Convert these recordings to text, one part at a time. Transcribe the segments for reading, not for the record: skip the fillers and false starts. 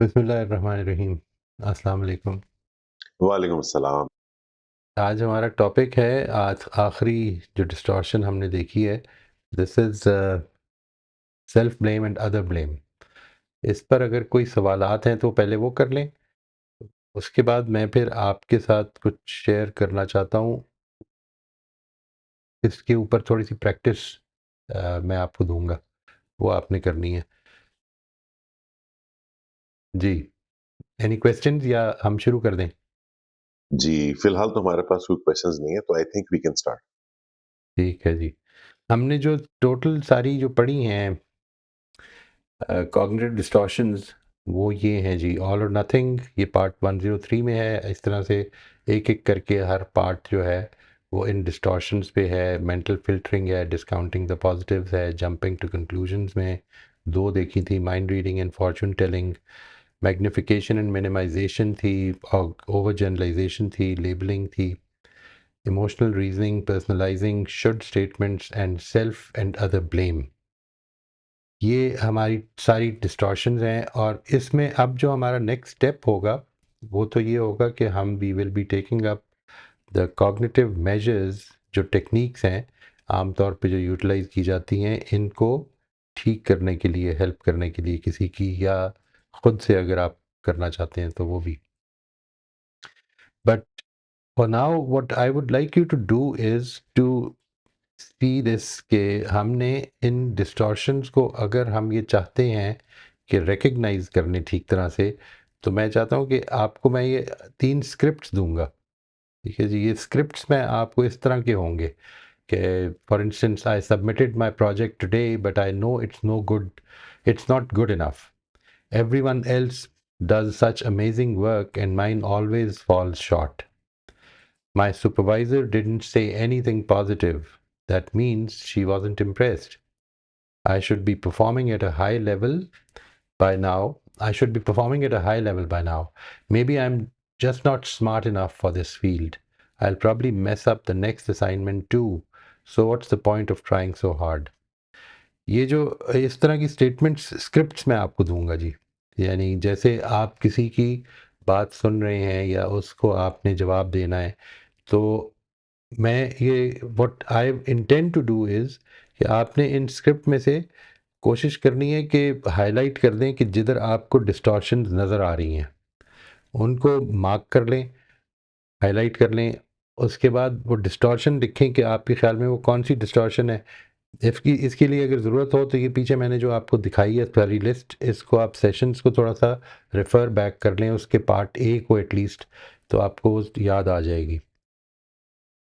बिस्मिल्लाहिर्रहमानिर्रहीम। अस्सलाम वालेकुम। वालेकुम अस्सलाम। आज हमारा टॉपिक है, आज आखिरी जो डिस्टॉर्शन हमने देखी है, this is self blame and other blame. इस पर अगर कोई सवालात हैं तो पहले वो कर लें, उसके बाद मैं फिर आपके साथ कुछ शेयर करना चाहता हूँ। इसके ऊपर थोड़ी सी प्रैक्टिस मैं आपको दूंगा, वो आपने करनी है। जी, एनी क्वेश्चंस या हम शुरू कर दें? जी, फिलहाल तो हमारे पास कोई क्वेश्चंस नहीं है, तो I think we can start. ठीक है जी। हमने जो टोटल सारी जो पढ़ी हैं कॉग्निटिव डिस्टॉर्शंस, वो ये हैं जी, ऑल और नथिंग, ये पार्ट 103 में है। इस तरह से एक एक करके हर पार्ट जो है वो इन डिस्टॉर्शंस पे है। मेंटल फिल्टरिंग है, डिस्काउंटिंग द पॉजिटिव्स है, जंपिंग टू कंक्लूजन्स में दो देखी थी, mind reading and fortune telling, magnification and minimization थी, ओवर जनरलाइजेशन थी, लेबलिंग थी, emotional reasoning, personalizing, should statements and self and other blame. ये हमारी सारी डिस्टॉर्शंस हैं। और इसमें अब जो हमारा नेक्स्ट स्टेप होगा वो तो ये होगा कि हम we will be taking up the cognitive measures, जो टेक्निक्स हैं आमतौर पे जो यूटिलाइज की जाती हैं, इनको ठीक करने के लिए, हेल्प करने के लिए किसी की, या खुद से अगर आप करना चाहते हैं तो वो भी। But for now what I would like you to do is to see this, कि हमने इन डिस्टॉर्शंस को अगर हम ये चाहते हैं कि रिकग्नाइज करने ठीक तरह से, तो मैं चाहता हूँ कि आपको मैं ये 3 स्क्रिप्ट्स दूँगा। ठीक है जी, ये स्क्रिप्ट्स में आपको इस तरह के होंगे कि for instance, I submitted my project today but I know it's no good, it's not good enough, everyone else does such amazing work and mine always falls short. My supervisor didn't say anything positive. That means she wasn't impressed. I should be performing at a high level by now. I should be performing at a high level by now. Maybe I'm just not smart enough for this field. I'll probably mess up the next assignment too. So what's the point of trying so hard? ये जो इस तरह की statements, scripts मैं आपको दूंगा जी। यानी जैसे आप किसी की बात सुन रहे हैं या उसको आपने जवाब देना है, तो मैं ये what I intend to do is कि आपने इन स्क्रिप्ट में से कोशिश करनी है कि हाईलाइट कर दें कि जिधर आपको डिस्टॉर्शंस नज़र आ रही हैं उनको मार्क कर लें, हाईलाइट कर लें। उसके बाद वो डिस्टॉर्शन लिखें कि आपके ख्याल में वो कौन सी डिस्टॉर्शन है। इसके लिए अगर ज़रूरत हो तो ये पीछे मैंने जो आपको दिखाई है सारी लिस्ट, इसको आप सेशंस को थोड़ा सा रेफ़र बैक कर लें, उसके पार्ट ए को एटलीस्ट, तो आपको वो याद आ जाएगी।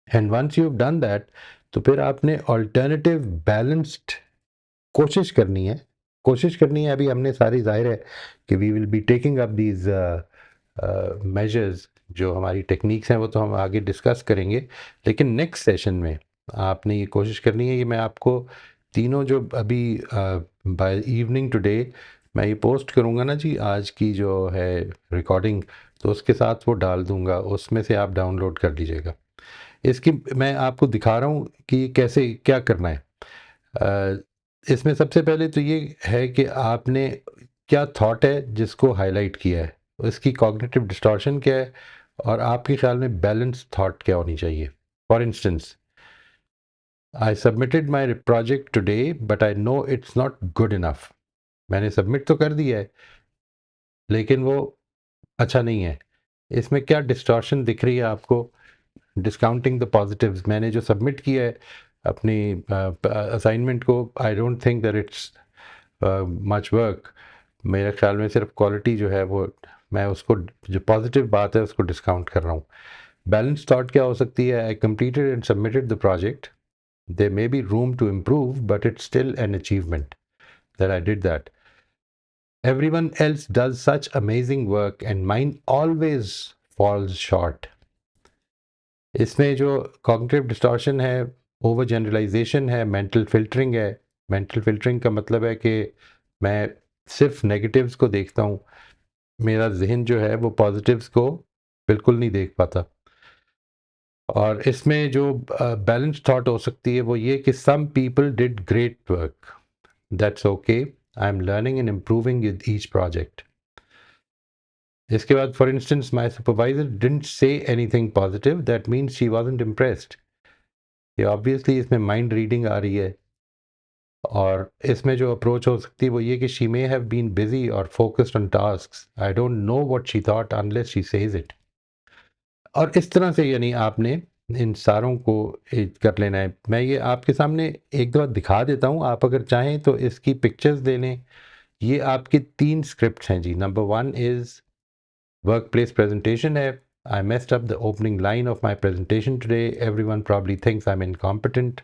And once you have done that, तो फिर आपने ऑल्टरनेटिव बैलेंस्ड कोशिश करनी है। अभी हमने सारी, जाहिर है कि we will be taking up these measures, जो हमारी टेक्निक्स हैं वो तो हम आगे डिस्कस करेंगे, लेकिन नेक्स्ट सेशन में आपने ये कोशिश करनी है। ये मैं आपको तीनों जो अभी बाय इवनिंग टुडे मैं ये पोस्ट करूँगा ना जी, आज की जो है रिकॉर्डिंग, तो उसके साथ वो डाल दूँगा, उसमें से आप डाउनलोड कर लीजिएगा। इसकी मैं आपको दिखा रहा हूँ कि कैसे क्या करना है। इसमें सबसे पहले तो ये है कि आपने क्या थॉट है जिसको हाईलाइट किया है, इसकी कॉग्निटिव डिस्टॉर्शन क्या है, और आपके ख्याल में बैलेंस थॉट क्या होनी चाहिए। For instance, I submitted my project today but I know it's not good enough. मैंने सबमिट तो कर दिया है लेकिन वो अच्छा नहीं है। इसमें क्या डिस्टॉर्शन दिख रही है आपको? डिस्काउंटिंग द पॉजिटिव्स, मैंने जो सबमिट किया है अपनी असाइनमेंट को, I don't think that it's much work. मेरे ख्याल में सिर्फ क्वालिटी जो है वो, मैं उसको, जो पॉजिटिव बात है उसको डिस्काउंट कर रहा हूँ। बैलेंस थॉट क्या हो सकती है? I completed and submitted the project, there may be room to improve but it's still an achievement that I did that. Everyone else does such amazing work and mine always falls short. इसमें जो cognitive distortion है, over generalisation है, mental filtering है। Mental filtering का मतलब है कि मैं सिर्फ नेगेटिव्स को देखता हूँ, मेरा जहन जो है वो पॉजिटिव्स को बिल्कुल नहीं देख पाता। और इसमें जो बैलेंस थॉट हो सकती है वो ये कि some people did great work, that's okay, I am learning and improving with each project. इसके बाद for instance my supervisor didn't say anything positive, that means she wasn't impressed. ये ऑब्वियसली इसमें माइंड रीडिंग आ रही है, और इसमें जो अप्रोच हो सकती है वो ये कि she may have been busy और focused on tasks, I don't know what she thought unless she says it. और इस तरह से यानी आपने इन सारों को कर लेना है। मैं ये आपके सामने एक दफ़ा दिखा देता हूँ, आप अगर चाहें तो इसकी पिक्चर्स ले लें। ये आपकी 3 स्क्रिप्ट्स हैं जी। नंबर 1 इज़ वर्कप्लेस प्रेजेंटेशन है। I messed up the opening line of my presentation today. Everyone probably thinks I'm incompetent.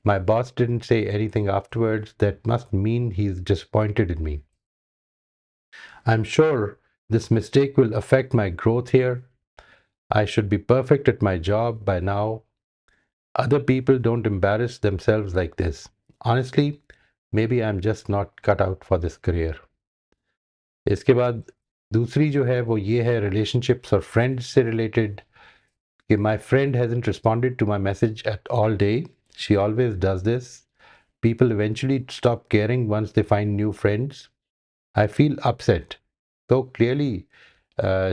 My boss didn't say anything afterwards. That must mean he's disappointed in me. I'm sure this mistake will affect my growth here. I should be perfect at my job by now. Other people don't embarrass themselves like this. Honestly, maybe I'm just not cut out for this career. इसके बाद दूसरी जो है वो ये है relationships और friends से रिलेटेड, कि my friend hasn't responded to my message at all day. She always does this. People eventually stop caring once they find new friends. I feel upset. So clearly,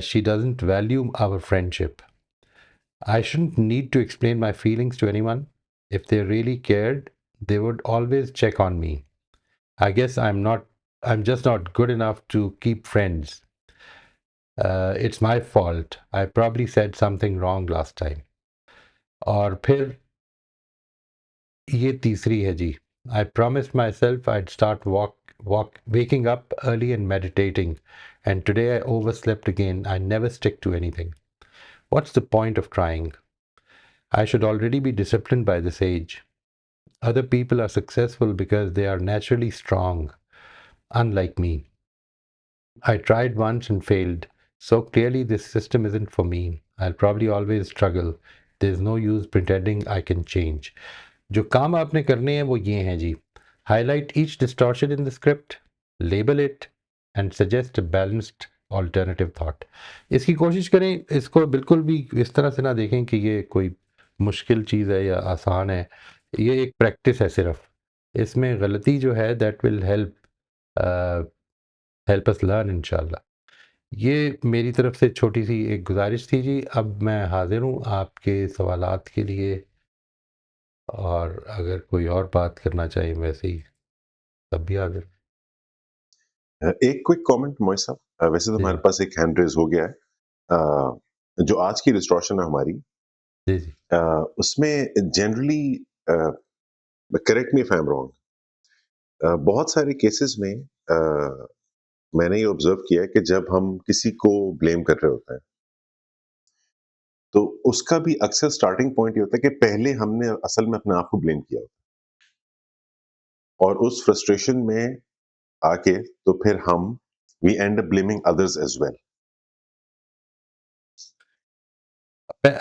she doesn't value our friendship. I shouldn't need to explain my feelings to anyone. If they really cared, they would always check on me. I guess I'm just not good enough to keep friends. It's my fault. I probably said something wrong last time. और फिर ये तीसरी है जी। I promised myself I'd start waking up early and meditating, and today I overslept again. I never stick to anything. What's the point of trying? I should already be disciplined by this age. Other people are successful because they are naturally strong, unlike me. I tried once and failed, so clearly this system isn't for me. I'll probably always struggle. There's no use pretending I can change. जो काम आपने करने हैं वो ये हैं जी। Highlight each distortion in the script, label it, and suggest a balanced alternative thought. इसकी कोशिश करें, इसको बिल्कुल भी इस तरह से ना देखें कि ये कोई मुश्किल चीज़ है या आसान है। ये एक प्रैक्टिस है सिर्फ। इसमें गलती जो है that will help us learn इंशाल्लाह। ये मेरी तरफ से छोटी सी एक गुजारिश थी जी। अब मैं हाजिर हूँ आपके सवालात के लिए, और अगर कोई और बात करना चाहे वैसे ही तब भी हाजिर। एक क्विक कमेंट मोइस साहब, वैसे तो जी हमारे जी पास एक हैंड रेज हो गया है। जो आज की डिस्टॉर्शन है हमारी, जी जी। उसमें generally, correct me if I am wrong, बहुत सारे केसेस में मैंने ये ऑब्जर्व किया है कि जब हम किसी को ब्लेम कर रहे होते हैं, तो उसका भी अक्सर स्टार्टिंग पॉइंट ये होता है कि पहले हमने असल में अपने आप को ब्लेम किया होता है, और उस फ्रस्ट्रेशन में आके तो फिर हम we end up blaming others as well.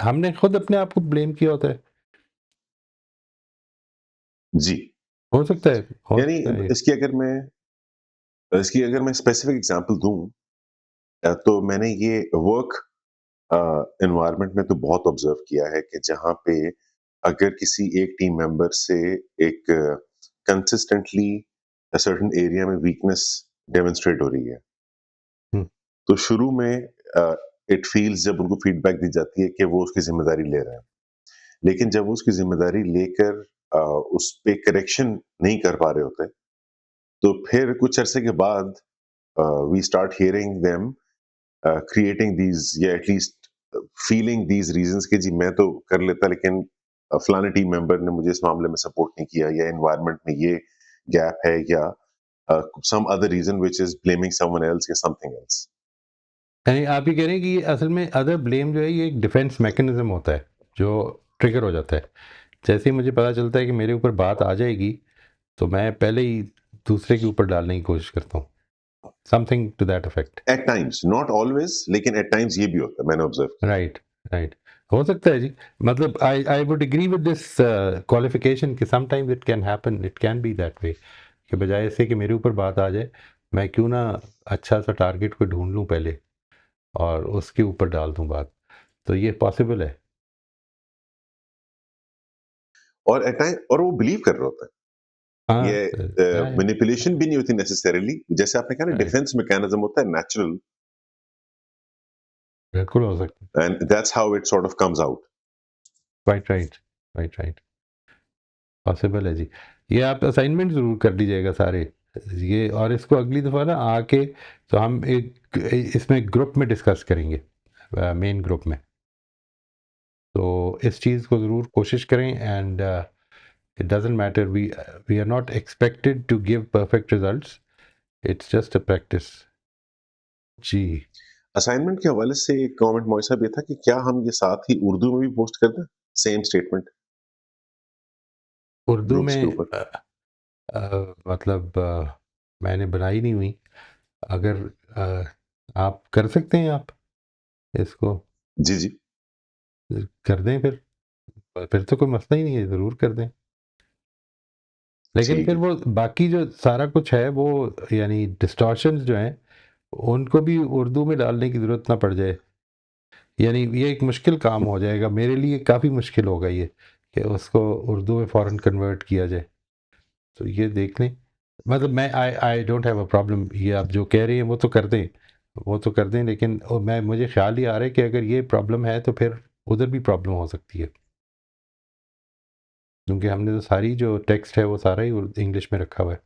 हमने खुद अपने आप को ब्लेम किया होता है। जी, हो सकता है, हो यानी सकता है। इसकी अगर मैं स्पेसिफिक एग्जांपल दूं, तो मैंने ये वर्क एनवायरनमेंट में तो बहुत ऑब्जर्व किया है कि जहाँ पे अगर किसी एक टीम मेंबर से एक कंसिस्टेंटली सर्टेन एरिया में वीकनेस डेमोन्स्ट्रेट हो रही है, हम्म, तो शुरू में इट फील्स, जब उनको फीडबैक दी जाती है कि वो उसकी जिम्मेदारी ले रहे हैं, लेकिन जब वो उसकी जिम्मेदारी लेकर उस पे करेक्शन नहीं कर पा रहे होते, तो फिर कुछ अरसे के बाद we start hearing them creating these, या एटलीस्ट फीलिंग दीज रीजंस कि जी मैं तो कर लेता, लेकिन फलाने टीम मेंबर ने मुझे इस मामले में सपोर्ट नहीं किया, या एनवायरनमेंट में ये गैप है, या some other reason which is blaming someone else या समथिंग एल्स। यानी आप ये कह रहे हैं कि ये असल में अदर ब्लेम जो है ये एक डिफेंस मैकेनिज्म होता है जो ट्रिगर हो जाता है। जैसे ही मुझे पता चलता है कि मेरे ऊपर बात आ जाएगी, तो मैं पहले ही दूसरे के ऊपर डालने की कोशिश करता हूँ। Something to that effect. At times, not always, लेकिन एट टाइम्स ये भी होता है, मैंने ऑब्जर्व किया। Right, right. हो सकता है जी। मतलब I would agree with this qualification कि sometimes it can happen, it can be that way, कि बजाय इससे कि मेरे ऊपर बात आ जाए, मैं क्यों ना अच्छा सा टारगेट को ढूंढ लूँ पहले और उसके ऊपर डाल दूँ बात। तो ये पॉसिबल है। और एट टाइम, और वो बिलीव कर रहा होता है। हाँ, ये मैनिपुलेशन भी नहीं होती नेसेसरीली, जैसे आपने कहा ना, राइट। डिफेंस मैकेनिज्म होता है नेचुरल, बिल्कुल हो सकता है। and that's how it sort of comes out. Right, right, right, right. Possible है जी। ये आप असाइनमेंट ज़रूर कर लीजिएगा सारे, ये, और इसको अगली दफ़ा ना आके तो हम एक इसमें ग्रुप में डिस्कस करेंगे, मेन ग्रुप में। तो इस चीज़ को ज़रूर कोशिश करें, and it doesn't matter, we are not expected to give perfect results, it's just a practice. जी। असाइनमेंट के हवाले से एक कमेंट मौई साहब ये था कि क्या हम ये साथ ही उर्दू में भी पोस्ट कर दें? सेम स्टेटमेंट उर्दू ग्रुप्स के में ऊपर? मतलब मैंने बनाई नहीं हुई, अगर आप कर सकते हैं, आप इसको जी, जी। कर दें फिर तो कोई मसला ही नहीं है, ज़रूर कर दें। लेकिन ठीक फिर है। वो बाकी जो सारा कुछ है वो, यानी डिस्टॉर्शंस जो हैं, उनको भी उर्दू में डालने की ज़रूरत ना पड़ जाए। यानी ये एक मुश्किल काम हो जाएगा, मेरे लिए काफ़ी मुश्किल होगा ये, कि उसको उर्दू में फ़ौरन कन्वर्ट किया जाए। तो ये देख लें, मतलब मैं आई डोंट हैव अ प्रॉब्लम, ये आप जो कह रही हैं वो तो कर दें, वो तो कर दें, लेकिन मैं, मुझे ख्याल ही आ रहा है कि अगर ये प्रॉब्लम है तो फिर उधर भी प्रॉब्लम हो सकती है, क्योंकि हमने तो सारी जो टेक्स्ट है वो सारा ही इंग्लिश में रखा हुआ है।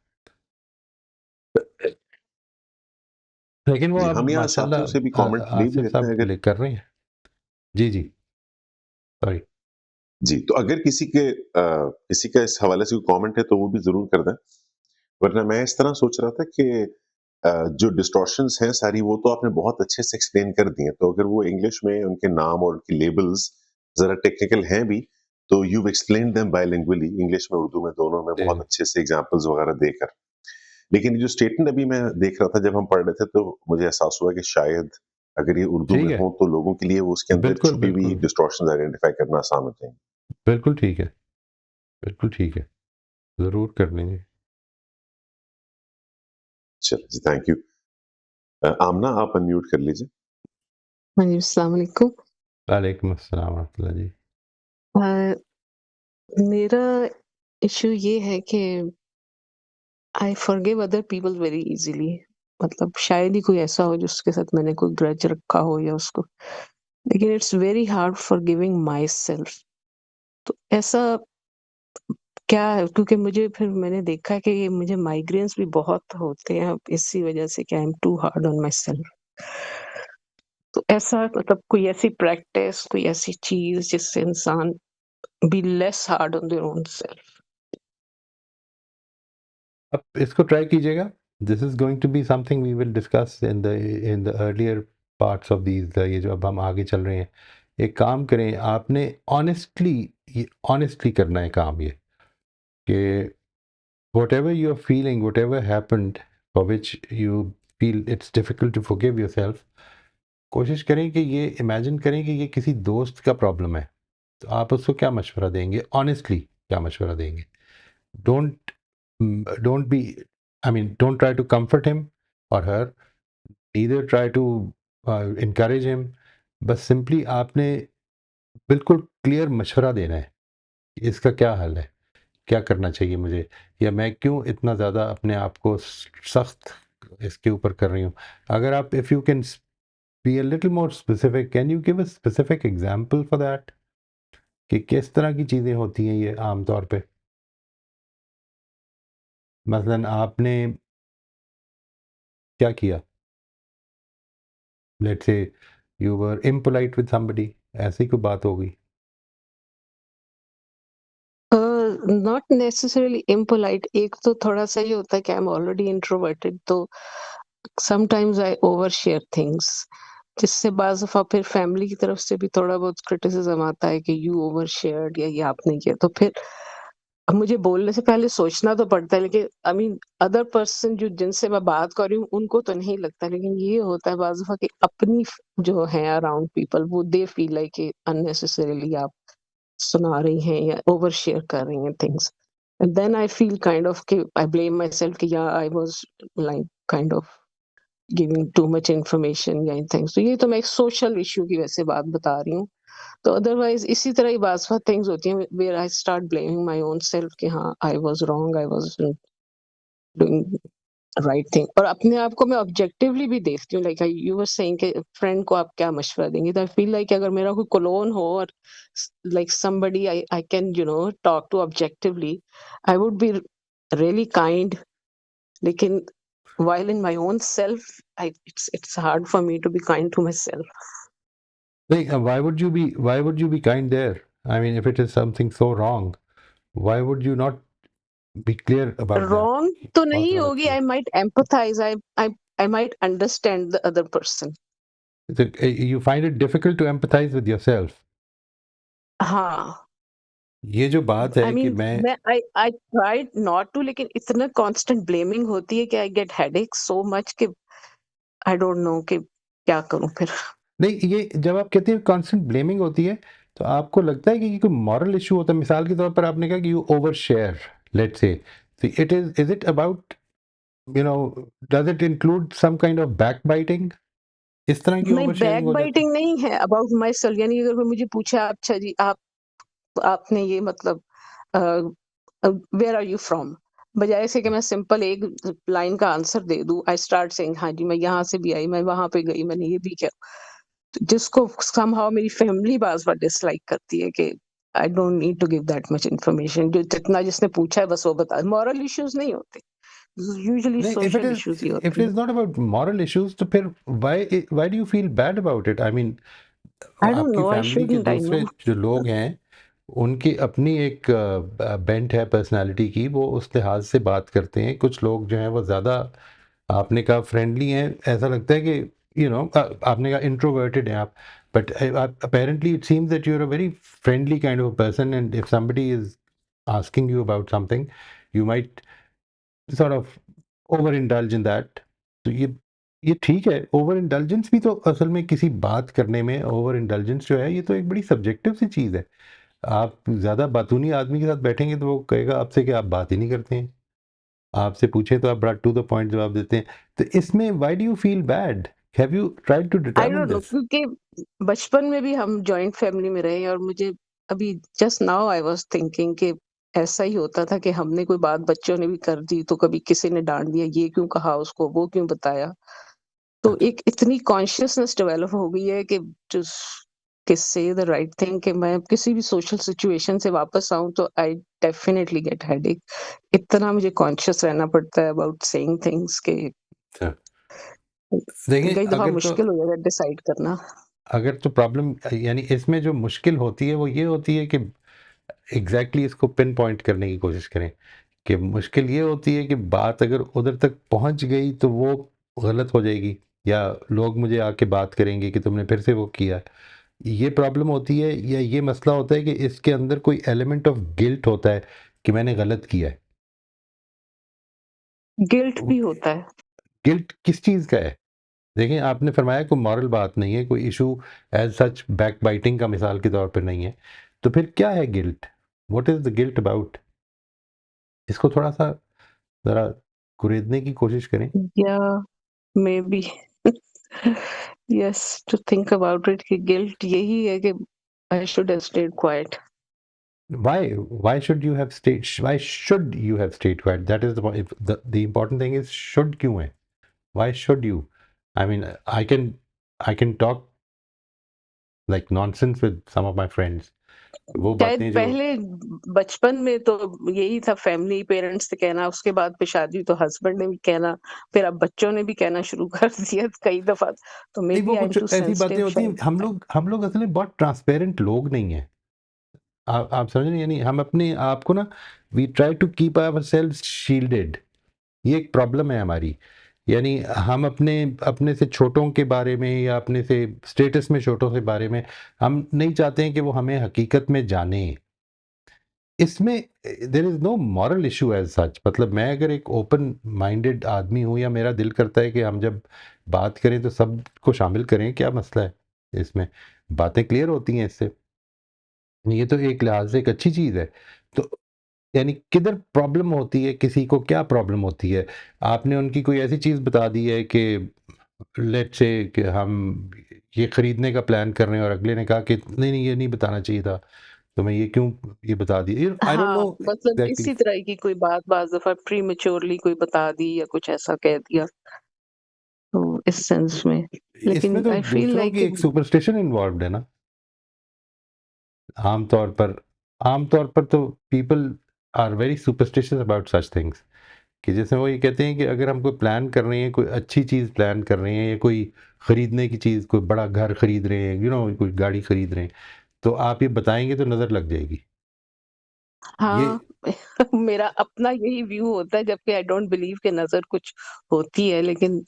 लेकिन वो जी, अब हम यहाँ साथियों से भी माशाल्लाह कमेंट ले भी आसिफ लेते हैं साहब अगर कर रहे हैं। जी, जी, सॉरी। जी, तो अगर किसी का इस हवाले से कोई कमेंट है तो वो भी ज़रूर कर दें। वरना मैं इस तरह सोच रहा था कि जो डिस्टॉर्शंस हैं सारी वो तो आपने बहुत अच्छे से एक्सप्लेन कर दी हैं। तो अगर वो इंग्लिश में उनके नाम और उनकी लेबल्स ज़रा टेक्निकल हैं भी, तो you have explained them bilingually English में, उर्दू में, दोनों में बहुत जी, अच्छे से एग्ज़ाम्पल्स वगैरह देकर। लेकिन जो स्टेटमेंट अभी मैं देख रहा था जब हम पढ़ रहे थे तो मुझे एहसास हुआ कि शायद अगर ये उर्दू में ठीक है, हो तो लोगों के लिए वो उसके अंदर बिल्कुल, छुपी हुई बिल्कुल, डिस्टॉर्शंस आइडेंटिफाई करना आसान हो जाएँगे। बिल्कुल ठीक है, बिल्कुल ठीक है, ज़रूर कर लेंगे। चलिए जी, थैंक यू। आमना आप अनम्यूट कर लीजिए। हाँ जी, अस्सलाम वालेकुम। वालेकुम अस्सलाम रहमतुल्लाह जी। अ, मेरा इश्यू ये है कि I forgive other people very easily. मतलब शायद ही कोई ऐसा हो जिसके साथ मैंने कोई ग्रज रखा हो या उसको, लेकिन it's very hard forgiving myself. तो ऐसा क्या है? क्योंकि मुझे फिर मैंने देखा है कि ये मुझे माइग्रेन्स भी बहुत होते हैं, इसी वजह से कि I am too hard on myself. तो ऐसा मतलब कोई ऐसी प्रैक्टिस, कोई ऐसी चीज़ जिससे इंसान be less hard on their own self. अब इसको ट्राई कीजिएगा, this is going to be something we will discuss in the earlier parts of these, ये जो अब हम आगे चल रहे हैं। एक काम करें, आपने ऑनेस्टली, ये ऑनेस्टली करना है काम ये, कि whatever you are feeling, whatever happened, for which you feel it's difficult to forgive yourself, कोशिश करें कि ये इमेजिन करें कि ये किसी दोस्त का प्रॉब्लम है, तो आप उसको क्या मशवरा देंगे, ऑनेस्टली क्या मशवरा देंगे? Don't don't be, I mean don't try to comfort him or her, neither try to encourage him, बस सिंपली आपने बिल्कुल क्लियर मशवरा देना है कि इसका क्या हल है, क्या करना चाहिए मुझे, या मैं क्यों इतना ज़्यादा अपने आप को सख्त इसके ऊपर कर रही हूँ। अगर आप, if you can be a little more specific, can you give a specific example for that, कि किस तरह की चीज़ें होती हैं ये आम तौर पे? मसलन आपने क्या किया? Let's say you were impolite with somebody, ऐसी कोई बात हो गई। Not necessarily impolite. एक तो थोड़ा-सा ये होता है कि आई एम ऑलरेडी इंट्रोवर्टेड, तो sometimes I over share things, जिससे बाज़ दफ़ा फिर फैमिली की तरफ से भी थोड़ा बहुत क्रिटिसिज़्म आता है कि यू ओवर शेयर्ड या ये आपने किया। तो फिर अब मुझे बोलने से पहले सोचना तो पड़ता है, लेकिन आई मीन अदर पर्सन जो जिनसे मैं बात कर रही हूँ उनको तो नहीं लगता, लेकिन ये होता है बाज़ दफ़ा कि अपनी जो है अराउंड पीपल वो दे फील लाइक कि अननेसेसरीली आप सुना रही हैं या ओवर शेयर कर रही हैं things, and then I feel kind of कि आई ब्लेम माय सेल्फ कि या I was like kind of giving too much information या थिंग्स। तो ये तो मैं एक सोशल इश्यू की वैसे बात बता रही हूँ। तो अदरवाइज इसी तरह ही बात थिंग्स होती हैं where I start blaming my own self कि हाँ I was wrong, I was doing right thing. और अपने आप को मैं ऑब्जेक्टिवली भी देखती हूँ, लाइक यू वर सेइंग कि फ्रेंड को आप क्या मशवरा देंगे, तो आई फील लाइक अगर मेरा कोई क्लोन हो और like somebody I I can talk to objectively, I would be really kind. लेकिन while in my own self, it's hard for me to be kind to myself. Like, why would you be kind there? I mean, if it is something so wrong, why would you not be clear about that? Wrong तो बहुत नहीं गलत होगी, चीज I might empathize, I might understand the other person. है। तो you find it difficult to empathize with yourself. हाँ, ये जो बात I है कि mean मैं मैं I tried not to, लेकिन इतना constant blaming होती है कि I get headache so much कि I don't know कि क्या करूँ फिर। नहीं, ये जब आप कहते हैं कांस्टेंट ब्लेमिंग होती है, तो आपको लगता है कि ये कोई मॉरल इशू होता है? मिसाल के तौर पर आपने कहा कि you over share, let's say, तो is it about, you know, does it include some kind of backbiting? इस तरह की नहीं, ओवर शेयरिंग बैक हो जाती है? बाइटिंग नहीं है, अबाउट माई सेल्फ। यानी अगर कोई मुझे पूछे, अच्छा जी आपने ये मतलब वेयर आर यू फ्रॉम, बजाय से कि मैं सिंपल एक लाइन का आंसर दे दूं, आई स्टार्ट सेइंग हाँ जी मैं यहाँ से भी आई, मैं वहां पे गई, मैंने ये भी किया, तो जिसको समहाउ मेरी फैमिली बार बार डिसलाइक करती है कि I don't need to give that much information, जो जितना जिसने पूछा है बस वो बता। मॉरल इश्यूज नहीं होते, यूजुअली नहीं, social issues he if it होते हैं। Is not about moral issues, तो फिर why do you feel bad about it? I mean, I don't आपकी नो, आई फैमिली के शुडंट, आई नो। दूसरे जो लोग हैं, उनकी अपनी एक बेंट है पर्सनालिटी की, वो उस लिहाज से बात करते हैं। कुछ लोग जो हैं वो ज़्यादा, आपने कहा फ्रेंडली हैं, ऐसा लगता है कि आपने कहा इंट्रोवर्टेड हैं आप, but apparently it seems that you are a very friendly kind of person, and if somebody is asking you about something, you might sort of overindulge in that. तो ये ठीक है, ओवर इंडल्जेंस भी तो असल में किसी बात करने में, ओवर इंडल्जेंस जो है ये तो एक बड़ी सब्जेक्टिव सी चीज़ है। आप ज़्यादा बातूनी आदमी के साथ बैठेंगे तो वो कहेगा आपसे कि आप बात ही नहीं करते हैं। आपसे पूछें तो आप बड़ा टू द पॉइंट जवाब देते हैं। तो इसमें why do you feel bad? Have you tried to I determine don't know, this? क्योंकि बचपन में भी हम जॉइंट फैमिली में रहे हैं, और मुझे अभी just now I was thinking कि ऐसा ही होता था कि हमने कोई बात बच्चों ने भी कर दी तो कभी किसी ने डांट दिया, ये क्यों कहा उसको, वो क्यों बताया। तो अच्छा, एक इतनी कॉन्शियसनेस डेवलप हो गई है कि जस्ट कि से द राइट थिंग, कि मैं किसी भी सोशल सिचुएशन से वापस आऊं तो आई डेफिनेटली गेट हेडेक। इतना मुझे कॉन्शियस रहना पड़ता है अबाउट सेइंग थिंग्स कि अच्छा। देखिए, कई दफा मुश्किल हो जाता है डिसाइड करना। अगर तो प्रॉब्लम, यानी इसमें जो मुश्किल होती है वो ये होती है कि एग्ज़ैक्टली इसको पिन पॉइंट करने की कोशिश करें, कि मुश्किल ये होती है कि बात अगर उधर तक पहुंच गई तो वो गलत हो जाएगी, या लोग मुझे आके बात करेंगे कि तुमने फिर से वो किया। ये प्रॉब्लम होती है, या ये मसला होता है कि इसके अंदर कोई एलिमेंट ऑफ गिल्ट होता है कि मैंने गलत किया है। गिल्ट भी होता है। गिल्ट किस चीज़ का है? देखिए, आपने फरमाया कोई मॉरल बात नहीं है, कोई issue as such backbiting का मिसाल के तौर पर नहीं है, तो फिर क्या है guilt? What is the guilt about? इसको थोड़ा सा ज़रा कुरेदने की कोशिश करें। या maybe yes, to think about it कि गिल्ट यही है कि I should have stayed quiet. Why should you have stayed? Why should you have stayed quiet? That is the point. If the important thing is should क्यों है? Why should you? I mean, I can talk like nonsense with some of my friends. वो शायद बातें जो, पहले बचपन में तो यही था, फैमिली पेरेंट्स ने कहना, उसके बाद फिर शादी तो हस्बैंड ने भी कहना, फिर अब बच्चों ने भी कहना शुरू कर दिया कई दफा। तो मे नहीं, बी वो आई एम कुछ टू ऐसी बातें सेंसिटिव होती हैं, शायद। हम लोग असल में बहुत ट्रांसपेरेंट लोग नहीं हैं। आप समझ रहे हैं? यानी हम अपने आप को ना, we try to keep our self shielded. ये एक प्रॉब्लम है हमारी। यानी हम अपने अपने से छोटों के बारे में, या अपने से स्टेटस में छोटों के बारे में, हम नहीं चाहते हैं कि वो हमें हकीकत में जाने। इसमें there is no moral issue as such. मतलब मैं अगर एक ओपन माइंडेड आदमी हूँ, या मेरा दिल करता है कि हम जब बात करें तो सबको शामिल करें, क्या मसला है इसमें? बातें क्लियर होती हैं इससे। ये तो एक लिहाज से एक अच्छी चीज़ है। तो यानी किधर प्रॉब्लम होती है, किसी को क्या प्रॉब्लम होती है? आपने उनकी कोई ऐसी चीज़ बता दी है कि लेट्स से कि हम ये खरीदने का प्लान कर रहे हैं, और अगले ने कहा कि नहीं नहीं, ये नहीं बताना चाहिए था, तो मैं ये क्यों ये बता दिया, आई डोंट हाँ, नो मतलब एग्जैक्टली। इसी तरह की कोई बात बाज़ दफ़ा प्रीमैच्योरली कोई बता दी या कुछ ऐसा कह दिया, तो इस सेंस में। इसमें लेकिन तो आई फील दूसरों लाइक की कि एक सुपरस्टिशन इन्वॉल्व्ड है ना। आमतौर पर आमतौर पर तो people are very superstitious about such things, कि जैसे वो ये कहते हैं कि अगर हम कोई प्लान कर रहे हैं, कोई अच्छी चीज़ प्लान कर रहे हैं, या कोई खरीदने की चीज़, कोई बड़ा घर खरीद रहे हैं, कोई गाड़ी खरीद रहे हैं, तो आप ये बताएंगे तो नज़र लग जाएगी। ये हाँ, मेरा अपना यही व्यू होता है, जबकि आई डोंट बिलीव कि नज़र कुछ होती है, लेकिन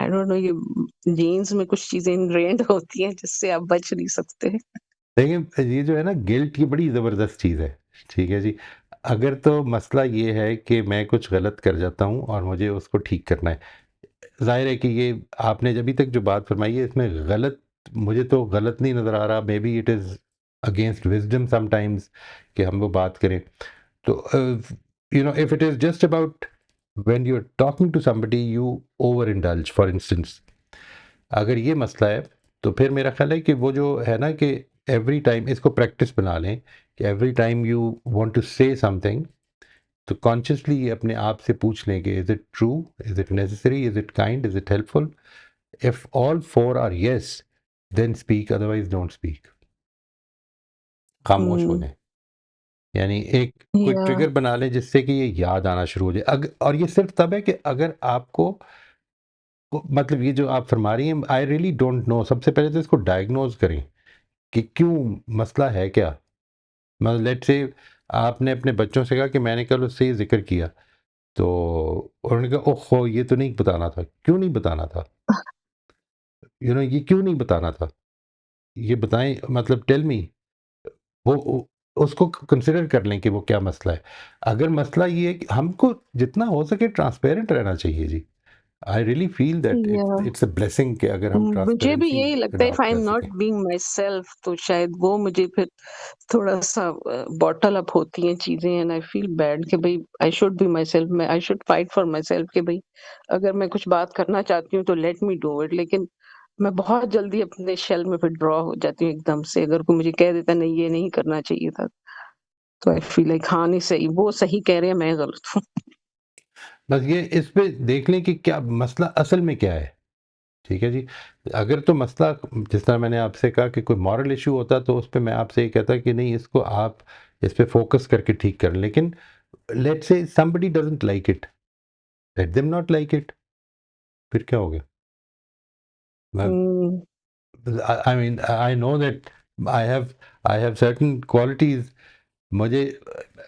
आई डोंट नो, ये जीन्स में कुछ चीज़ें इनग्रेन्ड होती हैं जिससे आप बच नहीं सकते। देखिए, ये जो है ना गिल्ट, ये बड़ी ज़बरदस्त चीज़ है, ठीक है जी। अगर तो मसला ये है कि मैं कुछ गलत कर जाता हूँ और मुझे उसको ठीक करना है, ज़ाहिर है कि ये आपने अभी तक जो बात फरमाई है, इसमें गलत, मुझे तो गलत नहीं नज़र आ रहा। Maybe it is against wisdom sometimes कि हम वो बात करें। तो if it is just about when you are talking to somebody you overindulge, for instance, अगर ये मसला है, तो फिर मेरा ख्याल है कि वो जो है ना, कि एवरी टाइम इसको प्रैक्टिस बना लें, कि every time you want to say something, तो कॉन्शियसली ये अपने आप से पूछ लें कि is it true, is it necessary, is it kind, is it helpful. If all four are yes, then speak, otherwise don't speak. खामोश हो हुँ, जाएं। यानी एक कोई या ट्रिगर बना लें जिससे कि ये याद आना शुरू हो जाए। और ये सिर्फ तब है कि अगर आपको मतलब ये जो आप फरमा रही हैं, आई रियली डोंट नो, सबसे पहले तो इसको डायग्नोज करें कि क्यों, मसला है क्या। मतलब लेट्स से आपने अपने बच्चों से कहा कि मैंने कल उससे ये जिक्र किया, तो उन्होंने कहा ओहो, ये तो नहीं बताना था। क्यों नहीं बताना था? ये क्यों नहीं बताना था? ये बताएं, मतलब टेल मी। उसको कंसिडर कर लें कि वो क्या मसला है। अगर मसला ये है कि हमको जितना हो सके ट्रांसपेरेंट रहना चाहिए जी। आई रियली फील दैट या इट्स अ ब्लेसिंग कि अगर हम मुझे भी ट्रांसपेरेंसी यही लगता है, इफ अडॉप्ट आई एम कर नॉट सकें। बीइंग माई सेल्फ, तो शायद वो मुझे फिर थोड़ा-सा बॉटल अप होती हैं चीज़ें, एंड आई फील बैड कि भई I should be myself, मैं I should fight for myself कि भई अगर मैं कुछ बात करना चाहती हूँ तो लेट मी डू इट। लेकिन मैं बहुत जल्दी अपने शेल में विथड्रॉ हो जाती हूँ एकदम से, अगर कोई मुझे कह देता है नहीं ये नहीं करना चाहिए था, तो आई फील लाइक हाँ, नहीं सही, वो सही कह रहे हैं, मैं गलत हूँ। बस ये इस पे देख लें कि क्या मसला असल में क्या है, ठीक है जी। अगर तो मसला, जिस तरह मैंने आपसे कहा कि कोई मॉरल इश्यू होता, तो उस पे मैं आपसे ये कहता कि नहीं, इसको आप इस पे फोकस करके ठीक करें। लेकिन let's say somebody doesn't like it, let them not like it, फिर क्या हो गया? मैं हुँ, I mean I know that I have I have certain qualities. मुझे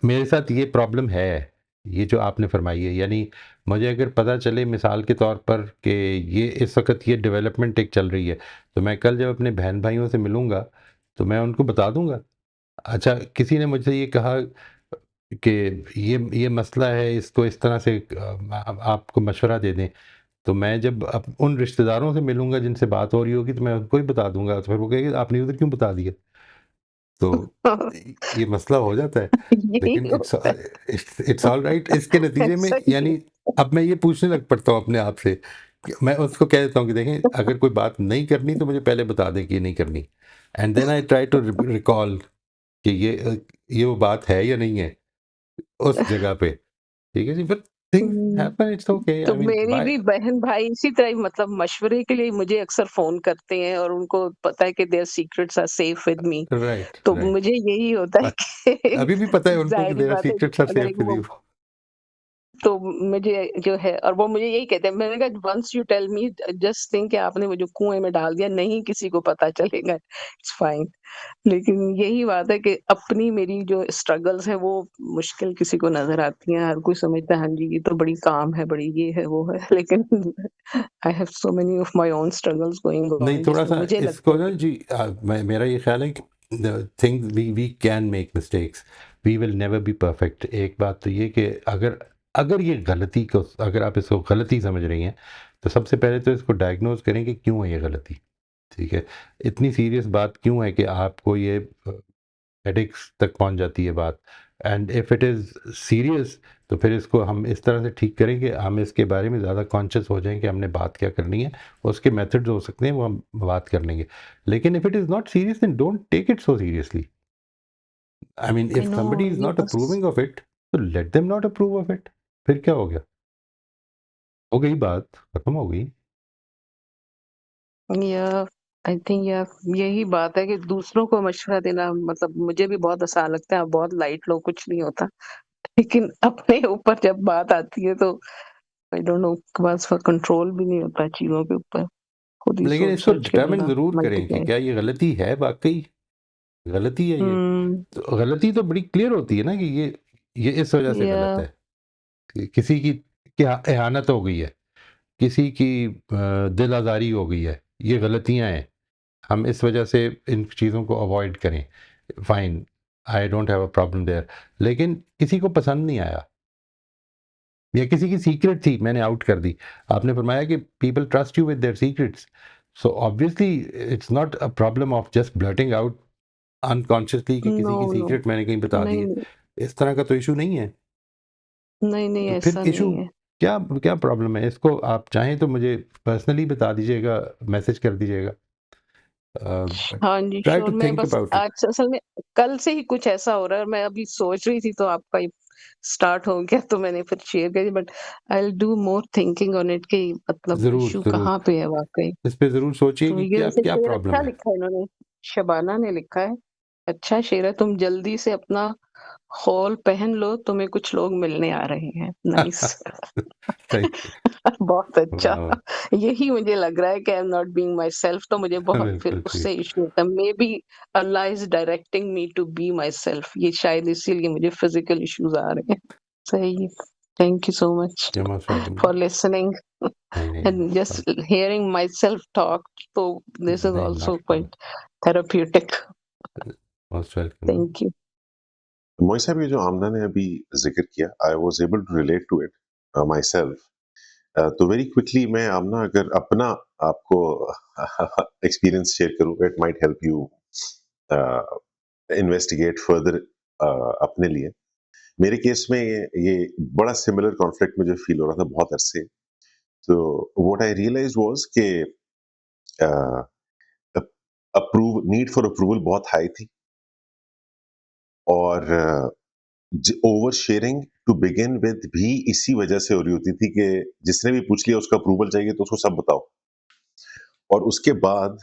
मेरे साथ ये प्रॉब्लम है, ये जो आपने फरमाई है। यानी मुझे अगर पता चले मिसाल के तौर पर कि ये इस वक़्त ये डेवलपमेंट एक चल रही है, तो मैं कल जब अपने बहन-भाइयों से मिलूँगा, तो मैं उनको बता दूँगा। अच्छा, किसी ने मुझसे ये कहा कि ये मसला है, इसको इस तरह से आपको मशवरा दे दें, तो मैं जब उन रिश्तेदारों से मिलूँगा जिनसे बात हो रही होगी, तो मैं उनको ही बता दूँगा। तो फिर वो कहेंगे आपने उधर क्यों बता दिया? तो ये मसला हो जाता है। यही लेकिन होता है। It's all right. इसके नतीजे में सही है। यानी अब मैं ये पूछने लग पड़ता हूँ अपने आप से, कि मैं उसको कह देता हूँ कि देखें, अगर कोई बात नहीं करनी तो मुझे पहले बता दें कि ये नहीं करनी, and then I try to recall कि ये वो बात है या नहीं है उस जगह पे। ठीक है जी, बट थिंग्स हुँ। हैपन, इट्स ओके, तो आई मीन मेरी व्हाई। भी बहन-भाई इसी तरह ही, मतलब मशवरे के लिए मुझे अक्सर फ़ोन करते हैं, और उनको पता है कि their secrets are safe with me. Right, तो राइट। मुझे यही होता है कि अभी भी पता है उनको कि ज़ाहिर-सी देयर बात है, सीक्रेट्स आर अगर एक सेफ विद वो, यू। तो मुझे जो है, और वो मुझे यही कहते हैं, मैंने कहा once you tell me, just think कि आपने मुझे कुएँ में डाल दिया, नहीं किसी को पता चलेगा, इट्स फाइन। लेकिन यही बात है कि अपनी मेरी जो स्ट्रगल्स हैं वो मुश्किल किसी को नज़र आती हैं। हर कोई समझता है हाँ जी, ये तो बड़ी काम है, बड़ी ये है, वो है। लेकिन I have so many of my own struggles going नहीं, ऑन, जिसमें थोड़ा-सा मुझे लगता इसको है ना कि जी, मेरा ये ख़्याल है कि the things we can make mistakes, we will never be perfect. एक बात तो ये कि अगर अगर ये गलती को, अगर आप इसको गलती समझ रही हैं, तो सबसे पहले तो इसको डायग्नोज़ करें कि क्यों है ये गलती, ठीक है? इतनी सीरियस बात क्यों है कि आपको ये हेडेक्स तक पहुंच जाती है बात। And if it is serious, तो फिर इसको हम इस तरह से ठीक करें कि हम इसके बारे में ज़्यादा कॉन्शियस हो जाएं कि हमने बात क्या करनी है। उसके मेथड्स हो सकते हैं, वो हम बात कर लेंगे। लेकिन if it is not serious, then don't take it so seriously. I mean I if know somebody is ये नॉट बस अप्रूविंग ऑफ इट तो let them not approve of it. फिर क्या हो गया, हो गई बात, खत्म हो गई। या आई थिंक या यही बात है कि दूसरों को मशवरा देना, मतलब मुझे भी बहुत आसान लगता है, आप बहुत लाइट लो, कुछ नहीं होता। लेकिन अपने ऊपर जब बात आती है तो आई डोंट नो, के पास कंट्रोल भी नहीं होता चीज़ों के ऊपर। खुद ही लेकिन इसको सोच-सोच के डिटर्मिन बंदा ज़रूर करें कि मल्टीप्लाई। क्या ये गलती है, वाक़ई गलती है ये। हुँ, तो गलती तो बड़ी क्लियर होती है ना कि ये इस वजह से या गलत है कि किसी की क्या एहानत हो गई है, किसी की दिल आज़ारी हो गई है, ये गलतियाँ हैं। हम इस वजह से इन चीज़ों को अवॉइड करें, fine, I don't have a problem there. लेकिन किसी को पसंद नहीं आया या किसी की सीक्रेट थी, मैंने आउट कर दी। आपने फरमाया कि people trust you with their secrets, so obviously it's not a problem of just blurting out unconsciously कि नो, किसी की नो, सीक्रेट मैंने कहीं बता दी नहीं, है। नहीं, इस तरह का तो इशू नहीं है। नहीं, नहीं, तो फिर ऐसा इशू नहीं है। क्या, क्या प्रॉब्लम है? इसको आप चाहें तो मुझे पर्सनली बता दीजिएगा, मैसेज कर दीजिएगा। हाँ जी, ट्राई श्योर। टू मैं थिंक बस अबाउट इट। आज असल में कल से ही कुछ ऐसा हो रहा है और मैं अभी सोच रही थी तो आपका ही स्टार्ट हो गया तो मैंने फिर शेयर कर दिया, but I will do more thinking on it कि मतलब ज़रूर, इश्यू ज़रूर। कहाँ पे है वाक़ई। इस पे ज़रूर सोचिए तो कि ये क्या वैसे क्या शेर अच्छा प्रॉब्लम है। लिखा है इन्होंने, शबाना ने लिखा है। अच्छा शेर है, तुम जल्दी से अपना खौल पहन लो, तुम्हें कुछ लोग मिलने आ रहे हैं। नाइस। सही। बहुत अच्छा। वाह, वाह! यही मुझे लग रहा है कि I am not being my self, तो मुझे बहुत फिर बिल्कुल उससे ठीक। इश्यू होता है। मे बी अल्लाह is directing me to be myself, ये शायद इसीलिए मुझे फिज़िकल इश्यूज़ आ रहे हैं। सही है। Thank you so much You're most welcome for जी। लिसनिंग नहीं, नहीं, and just hearing myself talk, तो दिस इज़ नहीं, also not at all. Quite therapeutic. Most welcome जी। Thank you. मोई साहब, ये जो आमना ने अभी ज़िक्र किया, I was able to relate to it myself. तो वेरी क्विकली मैं आमना अगर अपना आपको एक्सपीरियंस शेयर करूँ, it might help you investigate further अपने लिए। मेरे केस में ये बड़ा सिमिलर कॉन्फ्लिक्ट मुझे फील हो रहा था बहुत अरसे। तो व्हाट आई रियलाइज्ड वाज़ कि अप्रूव नीड फॉर अप्रूवल बहुत हाई थी, और oversharing to begin with भी इसी वजह से हो रही होती थी कि जिसने भी पूछ लिया उसका अप्रूवल चाहिए तो उसको सब बताओ। और उसके बाद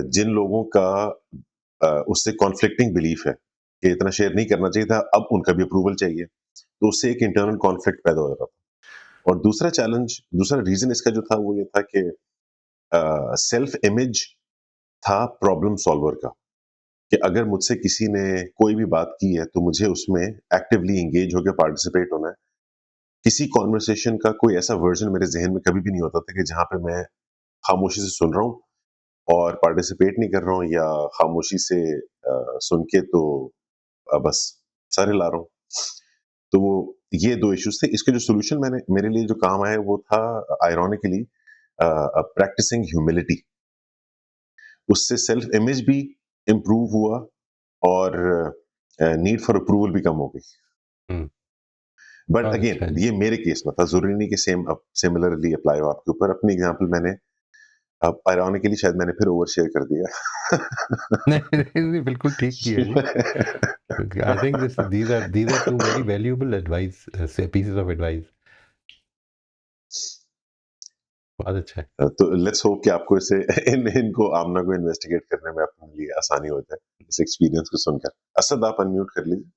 जिन लोगों का उससे कॉन्फ्लिक्टिंग बिलीफ है कि इतना शेयर नहीं करना चाहिए था, अब उनका भी अप्रूवल चाहिए, तो उससे एक इंटरनल कॉन्फ्लिक्ट पैदा हो जाता था। और दूसरा चैलेंज, दूसरा रीजन इसका जो था वो ये था कि सेल्फ इमेज था प्रॉब्लम सॉल्वर का, कि अगर मुझसे किसी ने कोई भी बात की है तो मुझे उसमें एक्टिवली एंगेज होकर पार्टिसिपेट होना है। किसी कॉन्वर्सेशन का कोई ऐसा वर्जन मेरे ज़हन में कभी भी नहीं होता था कि जहाँ पे मैं खामोशी से सुन रहा हूँ और पार्टिसिपेट नहीं कर रहा हूँ, या खामोशी से सुन के तो बस सारे ला रहा हूँ। तो वो ये 2 इश्यूज़ थे। इसके जो सॉल्यूशन मैंने मेरे लिए जो काम आया वो था आयरॉनिकली प्रैक्टिसिंग ह्यूमिलिटी। उससे सेल्फ इमेज भी इम्प्रूव हुआ और नीड फॉर अप्रूवल भी कम हो गई। हुँ, बट बहुत अगेन अच्छा है जी। ये मेरे केस में था, ज़रूरी नहीं कि सिमिलरली अप्लाई हो आपके ऊपर। अपनी एग्ज़ाम्पल मैंने अब आयरॉनिकली शायद मैंने फिर ओवर शेयर कर दिया। नहीं, नहीं, नहीं, बिल्कुल ठीक किया जी। I think these are 2 very valuable advice, say pieces of advice. बहुत अच्छा है। तो लेट्स होप कि आपको इससे इनको आमना को इन्वेस्टिगेट करने में अपने लिए आसानी हो जाए, इस एक्सपीरियंस को सुनकर। असद, आप अनम्यूट कर लीजिए।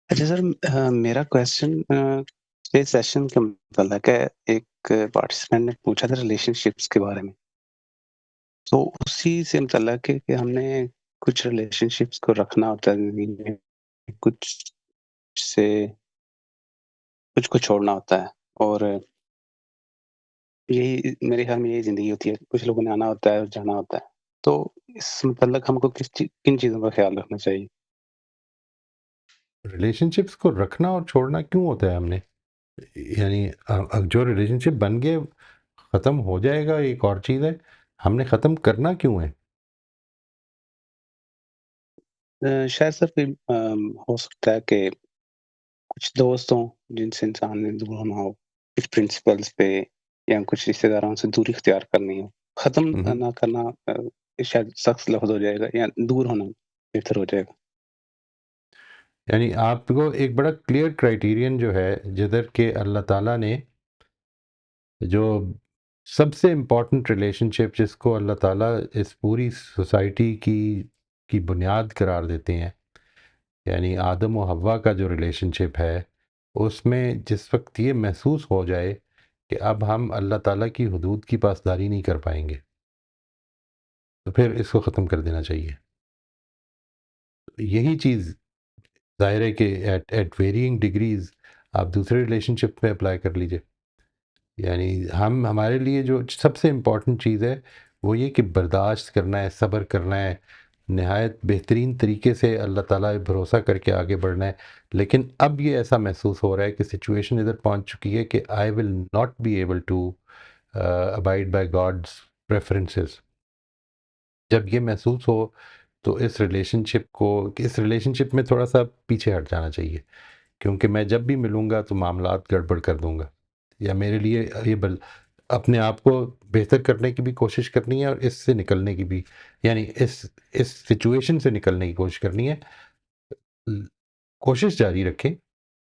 अच्छा सर, मेरा क्वेश्चन इस सेशन के मतलब है, एक पार्टिसिपेंट ने पूछा था रिलेशनशिप्स के बारे में, तो उसी से मतलब है कि हमने कुछ रिलेशनशिप्स को रखना होता है जिंदगी में, कुछ से कुछ को छोड़ना होता है, और यही मेरे ख्याल में यही जिंदगी होती है। कुछ लोगों ने आना होता है और जाना होता है, तो इस मतलब हमको किन चीजों का ख्याल रखना चाहिए? रिलेशनशिप्स को रखना और छोड़ना क्यों होता है हमने? यानी अब जो रिलेशनशिप बन गए ख़त्म हो जाएगा एक और चीज़ है, हमने ख़त्म करना क्यों है? शायद सर कोई हो सकता है कि कुछ दोस्त हों जिनसे इंसान ने दूर होना हो, कुछ प्रिंसिपल्स पे, या कुछ रिश्तेदारों से दूरी इख्तियार करनी हो। ख़त्म हुँ, हुँ। ना करना शायद सख्त लफ़्ज़ हो जाएगा, या दूर होना बेहतर हो जाएगा। यानी आपको एक बड़ा क्लियर क्राइटेरियन जो है जिधर के अल्लाह ताला ने जो सबसे इम्पोर्टेंट रिलेशनशिप जिसको अल्लाह ताला इस पूरी सोसाइटी की बुनियाद करार देते हैं, यानी आदम और हव्वा का जो रिलेशनशिप है, उसमें जिस वक्त ये महसूस हो जाए कि अब हम अल्लाह ताला की हुदूद की पासदारी नहीं कर पाएंगे, तो फिर इसको ख़त्म कर देना चाहिए। यही चीज़ ज़ाहिर है कि एट एट वेरिइंग डिग्रीज़ आप दूसरे रिलेशनशिप में अप्लाई कर लीजिए। यानी हम हमारे लिए जो सबसे इम्पॉर्टेंट चीज़ है वो ये कि बर्दाश्त करना है, सब्र करना है, नहायत बेहतरीन तरीके से अल्लाह ताला पे भरोसा करके आगे बढ़ना है। लेकिन अब ये ऐसा महसूस हो रहा है कि सिचुएशन इधर पहुंच चुकी है कि I will not be able to abide by God's preferences. जब ये महसूस हो तो इस रिलेशनशिप में थोड़ा सा पीछे हट जाना चाहिए, क्योंकि मैं जब भी मिलूँगा तो मामलात गड़बड़ कर दूँगा, या मेरे लिए ये अपने आप को बेहतर करने की भी कोशिश करनी है और इससे निकलने की भी, यानी इस सिचुएशन से निकलने की कोशिश करनी है। ल कोशिश जारी रखें,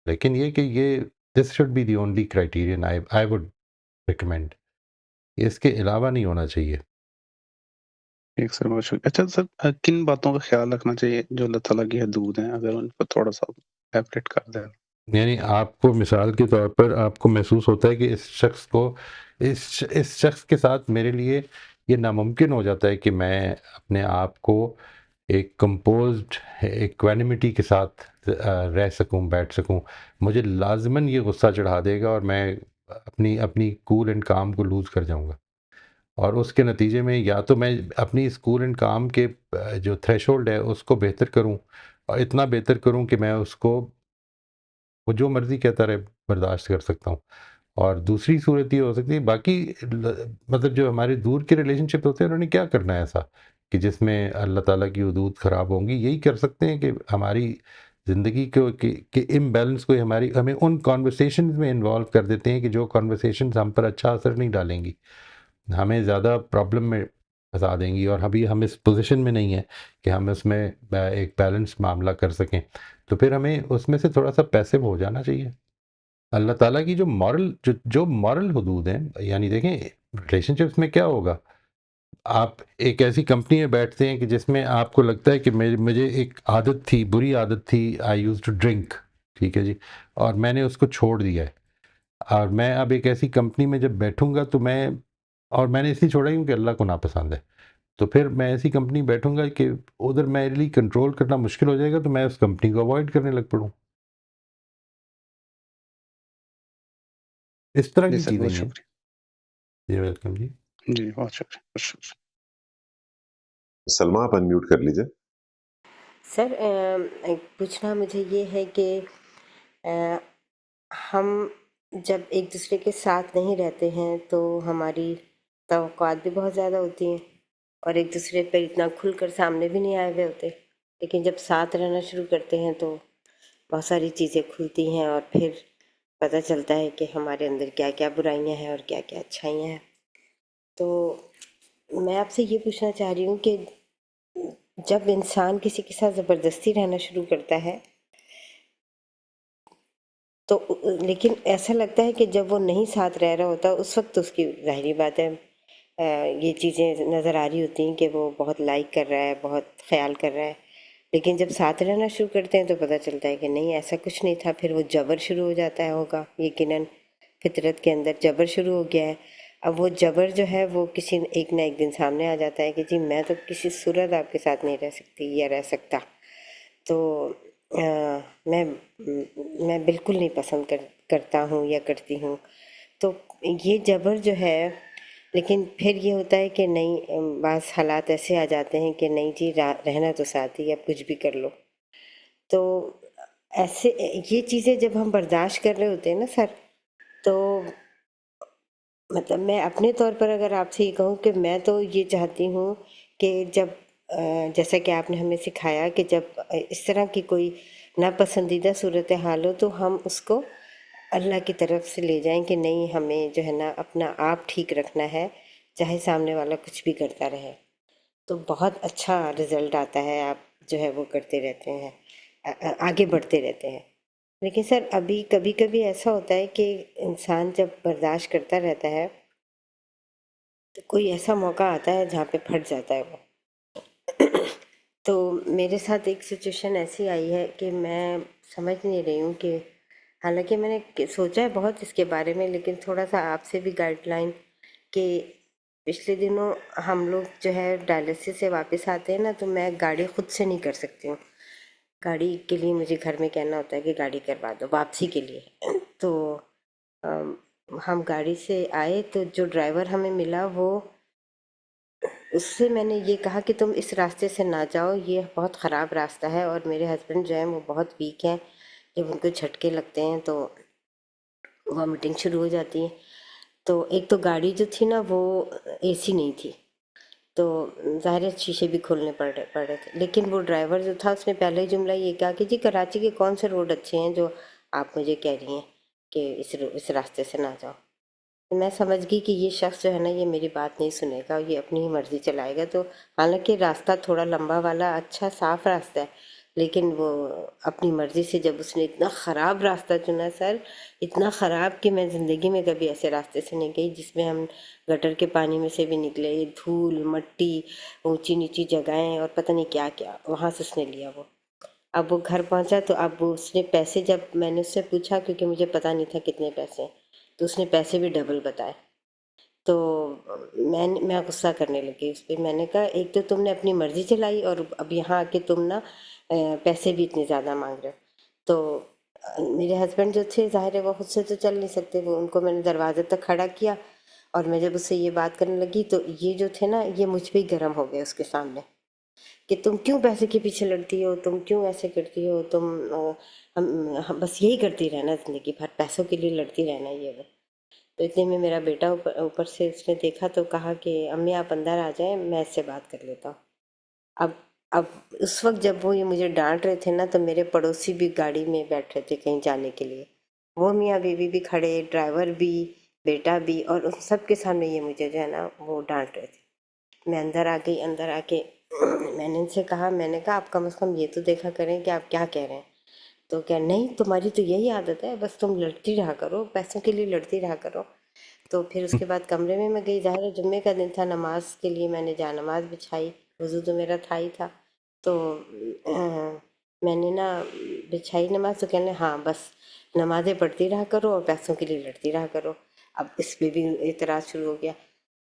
लेकिन ये कि ये this should be the only criterion I I would recommend, इसके अलावा नहीं होना चाहिए। ठीक सर, बहुत शुक्रिया। अच्छा सर, किन बातों का ख़्याल रखना चाहिए जो अल्लाह ताला की हदूद हैं, अगर उन पर थोड़ा-सा एलैबोरेट कर दें? यानी आपको मिसाल के तौर पर आपको महसूस होता है कि इस शख्स के साथ मेरे लिए ये नामुमकिन हो जाता है कि मैं अपने आप को एक कंपोज्ड इक्वानिमिटी के साथ रह सकूं, बैठ सकूं। मुझे लाज़िमन ये गुस्सा चढ़ा देगा और मैं अपनी अपनी कूल एंड काम को लूज़ कर जाऊंगा, और उसके नतीजे में या तो मैं अपनी इस कूल एंड काम के जो थ्रेशोल्ड है उसको बेहतर करूं, और इतना बेहतर करूं कि मैं उसको वो जो मर्ज़ी कहता रहे बर्दाश्त कर सकता हूँ। और दूसरी सूरत ये हो सकती है बाकी मतलब जो हमारे दूर के रिलेशनशिप होते हैं उन्होंने क्या करना है ऐसा कि जिसमें अल्लाह ताला की हदूद ख़राब होंगी। यही कर सकते हैं कि हमारी ज़िंदगी को के इम्बैलेंस को हमारी हमें उन कॉन्वर्सेशंस में इन्वॉल्व कर देते हैं कि जो कॉन्वर्सेशंस हम पर अच्छा असर नहीं डालेंगी, हमें ज़्यादा प्रॉब्लम में फंसा देंगी, और अभी हम इस पोजीशन में नहीं है कि हम उसमें एक बैलेंस मामला कर सकें। तो फिर हमें उसमें से थोड़ा सा पैसिव हो जाना चाहिए। अल्लाह ताला की जो मॉरल हुदूद हैं, यानी देखें रिलेशनशिप्स में क्या होगा, आप एक ऐसी कंपनी में बैठते हैं कि जिसमें आपको लगता है कि मुझे एक आदत थी, बुरी आदत थी, आई यूज टू ड्रिंक, ठीक है जी, और मैंने उसको छोड़ दिया है। और मैं अब एक ऐसी कंपनी में जब बैठूंगा तो मैंने इसलिए छोड़ा क्योंकि अल्लाह को नापसंद है, तो फिर मैं ऐसी कंपनी बैठूंगा कि उधर मेरे लिए कंट्रोल करना मुश्किल हो जाएगा, तो मैं उस कंपनी को अवॉइड करने लग पड़ूँ। इस तरह जी की सर, चीज़ें बहुत ही हैं। शुक्रिया। जी वेलकम जी। जी, बहुत शुक्रिया, बहुत शुक्रिया। सलमा आप अनम्यूट कर लीजिए। सर पूछना मुझे ये है कि अ, हम जब एक दूसरे के साथ नहीं रहते हैं तो हमारी तवक्कुआत भी बहुत ज़्यादा होती हैं और एक दूसरे पर इतना खुलकर सामने भी नहीं आए हुए होते, लेकिन जब साथ रहना शुरू करते हैं तो बहुत सारी चीज़ें खुलती हैं और फिर पता चलता है कि हमारे अंदर क्या क्या बुराइयां हैं और क्या क्या अच्छाइयाँ हैं। तो मैं आपसे ये पूछना चाह रही हूँ कि जब इंसान किसी के साथ ज़बरदस्ती रहना शुरू करता है तो लेकिन ऐसा लगता है कि जब वो नहीं साथ रह रहा होता उस वक्त उसकी ज़ाहिरी बात है ये चीज़ें नज़र आ रही होती हैं कि वो बहुत लाइक कर रहा है, बहुत ख्याल कर रहा है, लेकिन जब साथ रहना शुरू करते हैं तो पता चलता है कि नहीं, ऐसा कुछ नहीं था। फिर वो जबर शुरू हो जाता है होगा, यकीनन फितरत के अंदर जबर शुरू हो गया है। अब वो जबर जो है वो किसी एक ना एक दिन सामने आ जाता है कि जी मैं तो किसी सूरत आपके साथ नहीं रह सकती या रह सकता। तो अ, मैं मैं बिल्कुल नहीं पसंद करता हूँ या करती हूँ। तो ये जबर जो है, लेकिन फिर ये होता है कि नहीं, बास हालात ऐसे आ जाते हैं कि नहीं जी रहना तो साथ ही, अब कुछ भी कर लो। तो ऐसे ये चीज़ें जब हम बर्दाश्त कर रहे होते हैं ना सर, तो मतलब मैं अपने तौर पर अगर आपसे ये कहूँ कि मैं तो ये चाहती हूँ कि जब जैसा कि आपने हमें सिखाया कि जब इस तरह की कोई नापसंदीदा सूरत हाल हो तो हम उसको अल्लाह की तरफ से ले जाएं कि नहीं, हमें जो है ना अपना आप ठीक रखना है, चाहे सामने वाला कुछ भी करता रहे। तो बहुत अच्छा रिजल्ट आता है, आप जो है वो करते रहते हैं। आगे बढ़ते रहते हैं। लेकिन सर अभी कभी-कभी ऐसा होता है कि इंसान जब बर्दाश्त करता रहता है, तो कोई ऐसा मौका आता है जहाँ पे फट जाता है वो। तो मेरे साथ एक सिचुएशन ऐसी आई है कि मैं समझ नहीं रही हूँ कि हालांकि मैंने सोचा है बहुत इसके बारे में, लेकिन थोड़ा सा आपसे भी गाइडलाइन कि पिछले दिनों हम लोग जो है डायलिसिस से वापस आते हैं ना, तो मैं गाड़ी खुद से नहीं कर सकती हूँ। गाड़ी के लिए मुझे घर में कहना होता है कि गाड़ी करवा दो वापसी के लिए। तो अम, हम गाड़ी से आए तो जो ड्राइवर हमें मिला वो, उससे मैंने ये कहा कि तुम इस रास्ते से ना जाओ, ये बहुत ख़राब रास्ता है। और मेरे हस्बैंड जो हैं वो बहुत वीक हैं, जब उनको झटके लगते हैं तो वॉमिटिंग शुरू हो जाती है। तो एक तो गाड़ी जो थी ना वो एसी नहीं थी, तो ज़ाहिर है शीशे भी खोलने पड़ रहे थे। लेकिन वो ड्राइवर जो था उसने पहले ही जुमला ये कहा कि जी कराची के कौन से रोड अच्छे हैं जो आप मुझे कह रही हैं कि इस रास्ते से ना जाओ। तो मैं समझ गई कि ये शख्स जो है ना ये मेरी बात नहीं सुनेगा, ये अपनी ही मर्ज़ी चलाएगा। तो हालांकि रास्ता थोड़ा लंबा वाला अच्छा साफ रास्ता है, लेकिन वो अपनी मर्ज़ी से जब उसने इतना ख़राब रास्ता चुना सर, इतना ख़राब कि मैं ज़िंदगी में कभी ऐसे रास्ते से नहीं गई जिसमें हम गटर के पानी में से भी निकले, ये धूल मट्टी, ऊंची नीची जगहें और पता नहीं क्या क्या, वहाँ से उसने लिया वो। अब वो घर पहुंचा तो अब वो उसने पैसे, जब मैंने उससे पूछा क्योंकि मुझे पता नहीं था कितने पैसे हैं, तो उसने पैसे भी डबल बताए। तो मैं गुस्सा करने लगी उस पर। मैंने कहा एक तो तुमने अपनी मर्जी चलाई और अब यहाँ आके तुम ना पैसे भी इतने ज़्यादा मांग रहे हो। तो मेरे हस्बैंड जो थे ज़ाहिर है वो खुद से तो चल नहीं सकते, वो उनको मैंने दरवाजे तक खड़ा किया। और मैं जब उससे ये बात करने लगी तो ये जो थे ना ये मुझ पे ही गर्म हो गए उसके सामने कि तुम क्यों पैसे के पीछे लड़ती हो, तुम क्यों ऐसे करती हो, तुम हम बस यही करती रहना ज़िंदगी भर, पैसों के लिए लड़ती रहना ये वो। तो इतने में मेरा बेटा ऊपर ऊपर से उसने देखा तो कहा कि अम्मी आप अंदर आ जाएं, मैं इससे बात कर लेता हूँ। अब अब उस वक्त जब वो ये मुझे डांट रहे थे ना, तो मेरे पड़ोसी भी गाड़ी में बैठ रहे थे कहीं जाने के लिए, वो मियाँ बीवी भी खड़े, ड्राइवर भी, बेटा भी, और उन सब के सामने ये मुझे जो है ना वो डांट रहे थे। मैं अंदर आ गई, अंदर आके मैंने इनसे कहा, मैंने कहा आप कम से कम ये तो देखा करें कि आप क्या कह रहे हैं। तो क्या, नहीं तुम्हारी तो यही आदत है, बस तुम लड़ती रहा करो, पैसों के लिए लड़ती रहा करो। तो फिर उसके बाद कमरे में मैं गई, ज़ाहिर है जुम्मे का दिन था, नमाज के लिए मैंने जा नमाज बिछाई, वज़ू तो मेरा था ही था। तो मैंने ना बिछाई नमाज, तो कहने हाँ बस नमाज़ें पढ़ती रहा करो और पैसों के लिए लड़ती रहा करो। अब इस पे भी एतराज़ शुरू हो गया।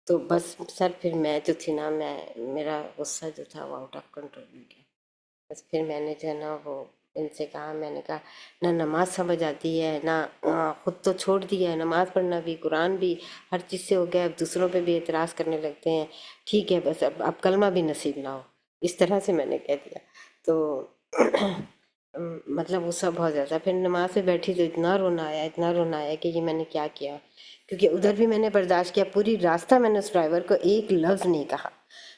तो बस सर फिर मैं जो थी ना, मेरा गुस्सा जो था वो आउट ऑफ कंट्रोल हो गया। बस फिर मैंने जो है ना वो इनसे कहा, मैंने कहा ना नमाज समझ आती है ना, खुद तो छोड़ दिया है नमाज पढ़ना भी, कुरान भी, हर चीज़ से हो गया, अब दूसरों पे भी एतराज़ करने लगते हैं। ठीक है बस अब कलमा भी नसीब ना हो, इस तरह से मैंने कह दिया। तो मतलब गुस्सा बहुत ज़्यादा, फिर नमाज में बैठी तो इतना रोना आया, इतना रोना आया कि ये मैंने क्या किया। क्योंकि उधर भी मैंने बर्दाश्त किया, पूरी रास्ता मैंने उस ड्राइवर को एक लफ्ज़ नहीं कहा,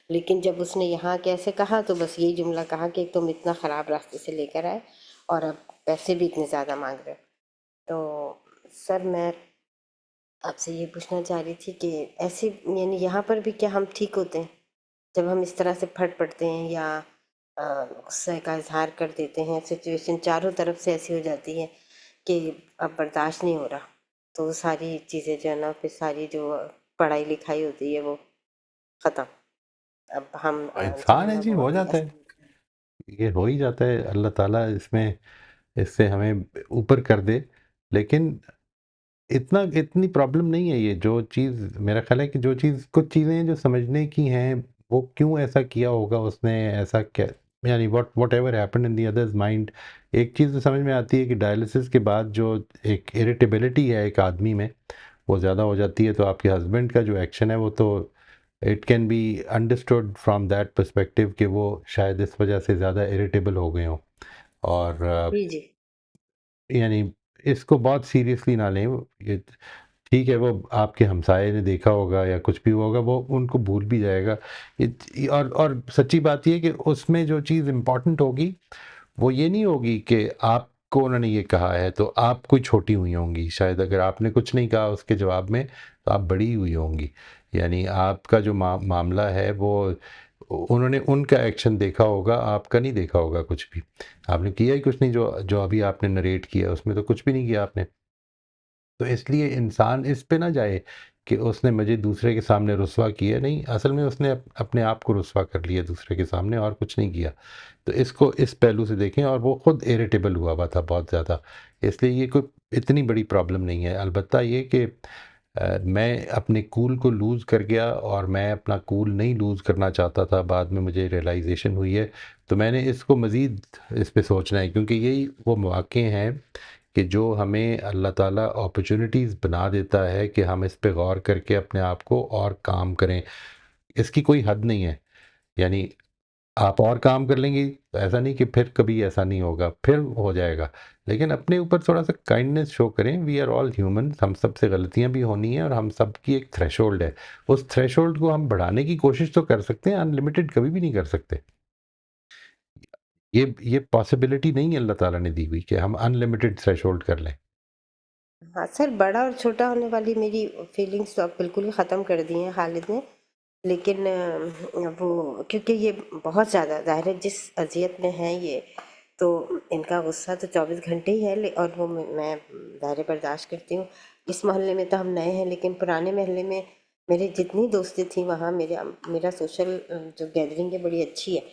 लेकिन जब उसने यहाँ कैसे कहा तो बस यही जुमला कहा कि तुम इतना ख़राब रास्ते से लेकर आए और अब पैसे भी इतने ज़्यादा मांग रहे हो। तो सर मैं आपसे ये पूछना चाह रही थी कि ऐसे यानी यहाँ पर भी क्या हम ठीक होते हैं जब हम इस तरह से फट पड़ते हैं या गुस्से का इजहार कर देते हैं, सिचुएशन चारों तरफ से ऐसी हो जाती है कि अब बर्दाश्त नहीं हो रहा, तो वो सारी चीज़ें जो है ना, फिर सारी जो पढ़ाई लिखाई होती है वो ख़त्म। अब हम जो इंसान है है ना जी, हो बहुत ही जाता है, ये हो ही जाता है, अल्लाह ताला इसमें इससे हमें ऊपर कर दे। लेकिन इतनी प्रॉब्लम नहीं है ये, जो चीज़ मेरा ख्याल है कि जो चीज़, कुछ चीज़ें हैं जो समझने की हैं, वो क्यों ऐसा किया होगा उसने, ऐसा क्या, यानी whatever happened in the others mind. एक चीज़ तो समझ में आती है कि डायलिसिस के बाद जो एक इरिटेबिलिटी है एक आदमी में, वो ज़्यादा हो जाती है। तो आपके हस्बैंड का जो एक्शन है वो तो it can be understood from that perspective कि वो शायद इस वजह से ज़्यादा इरिटेबल हो गए हों। और जी जी यानी इसको बहुत सीरियसली ना लें। ये ठीक है, वो आपके हमसाये ने देखा होगा या कुछ भी हुआ होगा, वो उनको भूल भी जाएगा। और सच्ची बात ये है कि उसमें जो चीज़ इम्पोर्टेंट होगी वो ये नहीं होगी कि आपको उन्होंने ये कहा है तो आप कोई छोटी हुई होंगी, शायद अगर आपने कुछ नहीं कहा उसके जवाब में तो आप बड़ी हुई होंगी। यानी आपका जो मामला है वो उन्होंने उनका एक्शन देखा होगा, आपका नहीं देखा होगा कुछ भी। आपने किया ही कुछ नहीं, जो अभी आपने नरेट किया उसमें तो कुछ भी नहीं किया आपने। तो इसलिए इंसान इस पे ना जाए कि उसने मुझे दूसरे के सामने रुस्वा किया, नहीं, असल में उसने अपने आप को रुस्वा कर लिया दूसरे के सामने, और कुछ नहीं किया। तो इसको इस पहलू से देखें, और वो खुद इरिटेबल हुआ हुआ था बहुत ज़्यादा, इसलिए ये कोई इतनी बड़ी प्रॉब्लम नहीं है। अलबत्ता ये कि मैं अपने कूल को लूज़ कर गया, और मैं अपना कूल नहीं लूज़ करना चाहता था, बाद में मुझे रियलाइजेशन हुई है। तो मैंने इसको मज़ीद इस पे सोचना है, क्योंकि यही वो मौक़े हैं कि जो हमें अल्लाह ताला अपॉर्चुनिटीज़ बना देता है कि हम इस पे गौर करके अपने आप को और काम करें। इसकी कोई हद नहीं है, यानी आप और काम कर लेंगी तो ऐसा नहीं कि फिर कभी ऐसा नहीं होगा, फिर हो जाएगा। लेकिन अपने ऊपर थोड़ा-सा काइंडनेस शो करें। वी आर ऑल ह्यूमन, हम सब से गलतियाँ भी होनी हैं, और हम सब की एक थ्रेशोल्ड है। उस थ्रेशोल्ड को हम बढ़ाने की कोशिश तो कर सकते हैं, अनलिमिटेड कभी भी नहीं कर सकते। ये पॉसिबिलिटी नहीं है अल्लाह ताला ने दी हुई कि हम अनलिमिटेड थ्रेशोल्ड कर लें। हाँ सर, बड़ा और छोटा होने वाली मेरी फीलिंग्स तो अब बिल्कुल ही ख़त्म कर दी हैं खालिद ने। लेकिन वो क्योंकि ये बहुत ज़्यादा ज़ाहिर है जिस अज़ियत में हैं ये, तो इनका गुस्सा तो 24 घंटे ही है। और वो मैं ज़ाहिर है बर्दाश्त करती हूँ। इस मोहल्ले में तो हम नए हैं, लेकिन पुराने मोहल्ले में मेरी जितनी दोस्ती थी वहाँ मेरा सोशल जो गैदरिंग है बड़ी अच्छी है।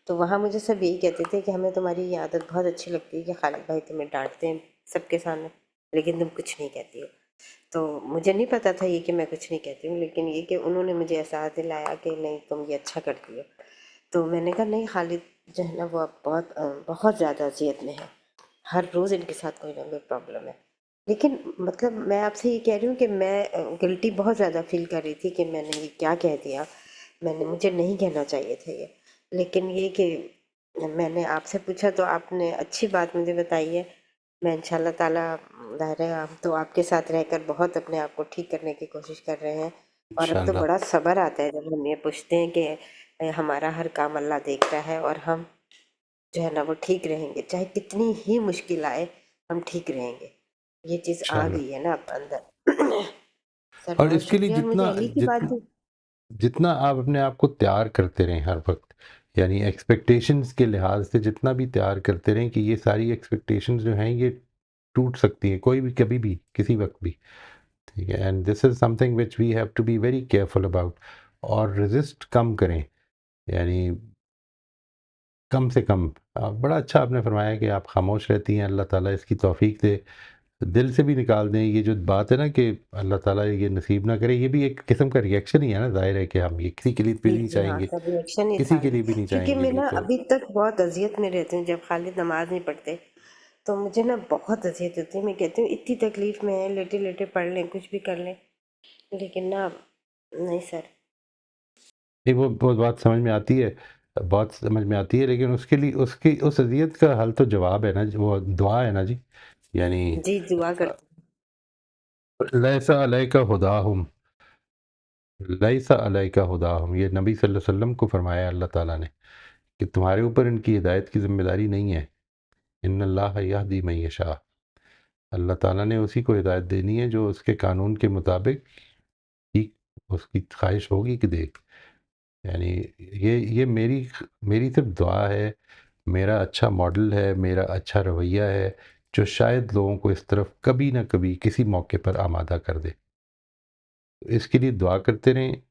तो वहाँ मुझे सब यही कहते थे कि हमें तुम्हारी ये आदत बहुत अच्छी लगती है कि खालिद भाई तुम्हें डांटते हैं सबके सामने, लेकिन तुम कुछ नहीं कहती हो। तो मुझे नहीं पता था ये कि मैं कुछ नहीं कहती हूँ, लेकिन ये कि उन्होंने मुझे एहसास दिलाया कि नहीं तुम ये अच्छा करती हो। तो मैंने कहा नहीं, खालिद जो है ना वो अब बहुत ज़्यादा अजियत में है। हर रोज़ इनके साथ कोई ना कोई प्रॉब्लम है। लेकिन मतलब मैं आपसे ये कह रही हूँ कि मैं गिल्टी बहुत ज़्यादा फील कर रही थी कि मैंने ये क्या कह दिया, मुझे नहीं कहना चाहिए था ये। लेकिन ये कि मैंने आपसे पूछा तो आपने अच्छी बात मुझे बताई है। मैं इंशाल्लाह ताला ज़ाहिर है हम तो आपके साथ रहकर बहुत अपने आप को ठीक करने की कोशिश कर रहे हैं। और अब तो इंशाअल्लाह। बड़ा सब्र आता है जब हम ये पूछते हैं कि हमारा हर काम अल्लाह देख रहा है, और हम जो है ना वो ठीक रहेंगे, चाहे कितनी ही मुश्किल आए हम ठीक रहेंगे। ये चीज़ आ इंशाअल्लाह। गई है ना अब अंदर। सर और बहुत इसके लिए शुक्रिया, और मुझे अली की बात भी। जितना आप अपने आप को तैयार करते रहें हर वक्त, यानी एक्सपेक्टेशंस के लिहाज से जितना भी तैयार करते रहें कि ये सारी एक्सपेक्टेशंस जो हैं ये टूट सकती हैं, कोई भी कभी भी किसी वक्त भी, ठीक है। And this is something which we have to be very careful about. और रेजिस्ट कम करें, यानी कम से कम। बड़ा अच्छा आपने फरमाया कि आप खामोश रहती हैं, अल्लाह ताला इसकी तौफीक दे, दिल से भी निकाल दें। ये जो बात है ना कि अल्लाह ताला ये नसीब ना करे, ये भी एक किस्म का रिएक्शन ही है ना, जाहिर है कि हम ये किसी के लिए भी जी, नहीं जी, हाँ, चाहेंगे, सब रिएक्शन ही किसी था। के लिए भी नहीं क्योंकि चाहेंगे मैं ये ना तो। अभी तक बहुत अज़ियत में रहती हूँ जब खालिद नमाज़ नहीं पढ़ते, तो मुझे ना बहुत अज़ियत होती है। मैं कहती हूँ इतनी तकलीफ़ में है, लेटे-लेटे पढ़ लें, कुछ भी कर लें, लेकिन ना नहीं सर। नहीं, वो बात समझ में आती है, बहुत समझ में आती है, लेकिन उसके लिए उसकी उस अज़ियत का हल तो जवाब है ना जी, वो दुआ है ना जी। यानी जी, दुआ करती लैसा अलैका हुदाहुम, लैसा अलैका हुदाहुम, ये नबी सल्लल्लाहु अलैहि वसल्लम को फरमाया अल्लाह ताला ने कि तुम्हारे ऊपर इनकी हिदायत की ज़िम्मेदारी नहीं है। इन्नल्लाह यहदी मन यशा, अल्लाह ताला ने उसी को हिदायत देनी है जो उसके कानून के मुताबिक ठीक उसकी ख्वाहिश होगी कि दे। यानी ये मेरी सिर्फ दुआ है, मेरा अच्छा मॉडल है, मेरा अच्छा रवैया है, जो शायद लोगों को इस तरफ कभी ना कभी किसी मौके पर आमादा कर दे। तो इसके लिए दुआ करते रहें,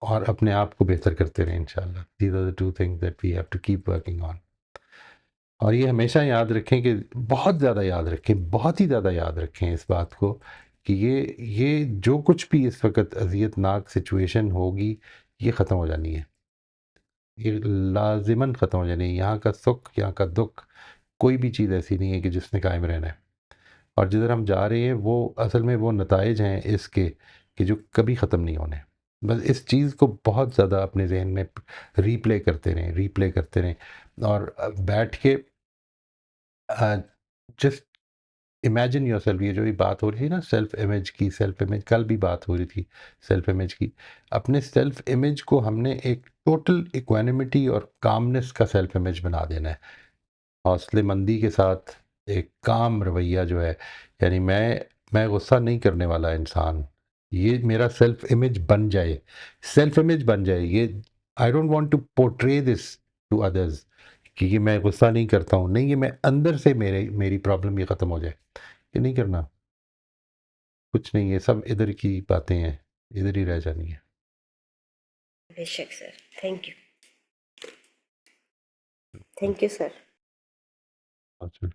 और अपने आप को बेहतर करते रहें इंशाल्लाह। These are the two things that we have to keep working on. और ये हमेशा याद रखें कि बहुत ज़्यादा याद रखें, बहुत ही ज़्यादा याद रखें इस बात को कि ये जो कुछ भी इस वक़्त अज़ियतनाक सिचुएशन होगी, ये ख़त्म हो जानी है। ये लाज़िमन ख़त्म हो जानी है। यहाँ का सुख, यहाँ का दुःख, कोई भी चीज़ ऐसी नहीं है कि जिसने कायम रहना है। और जिधर हम जा रहे हैं वो असल में वो नताइज हैं इसके कि जो कभी ख़त्म नहीं होने। बस इस चीज़ को बहुत ज़्यादा अपने ज़हन में रीप्ले करते रहें, रीप्ले करते रहें, और बैठ के जस्ट इमेजिन योरसेल्फ। ये जो भी बात हो रही थी ना सेल्फ इमेज, कल भी बात हो रही थी सेल्फ इमेज की। अपने सेल्फ इमेज को हमने एक टोटल इक्वानिमिटी और कामनेस का सेल्फ इमेज बना देना है, हौसलेमंदी के साथ एक काम रवैया जो है, यानी मैं गुस्सा नहीं करने वाला इंसान, ये मेरा सेल्फ इमेज बन जाए, सेल्फ इमेज बन जाए। I don't want to portray this to others कि ये मैं गुस्सा नहीं करता हूँ, नहीं, ये मैं अंदर से मेरी प्रॉब्लम ये ख़त्म हो जाए, ये नहीं करना। कुछ नहीं, ये सब इधर की बातें हैं, इधर ही रह जानी है। बेशक सर, थैंक यू सर। अच्छा।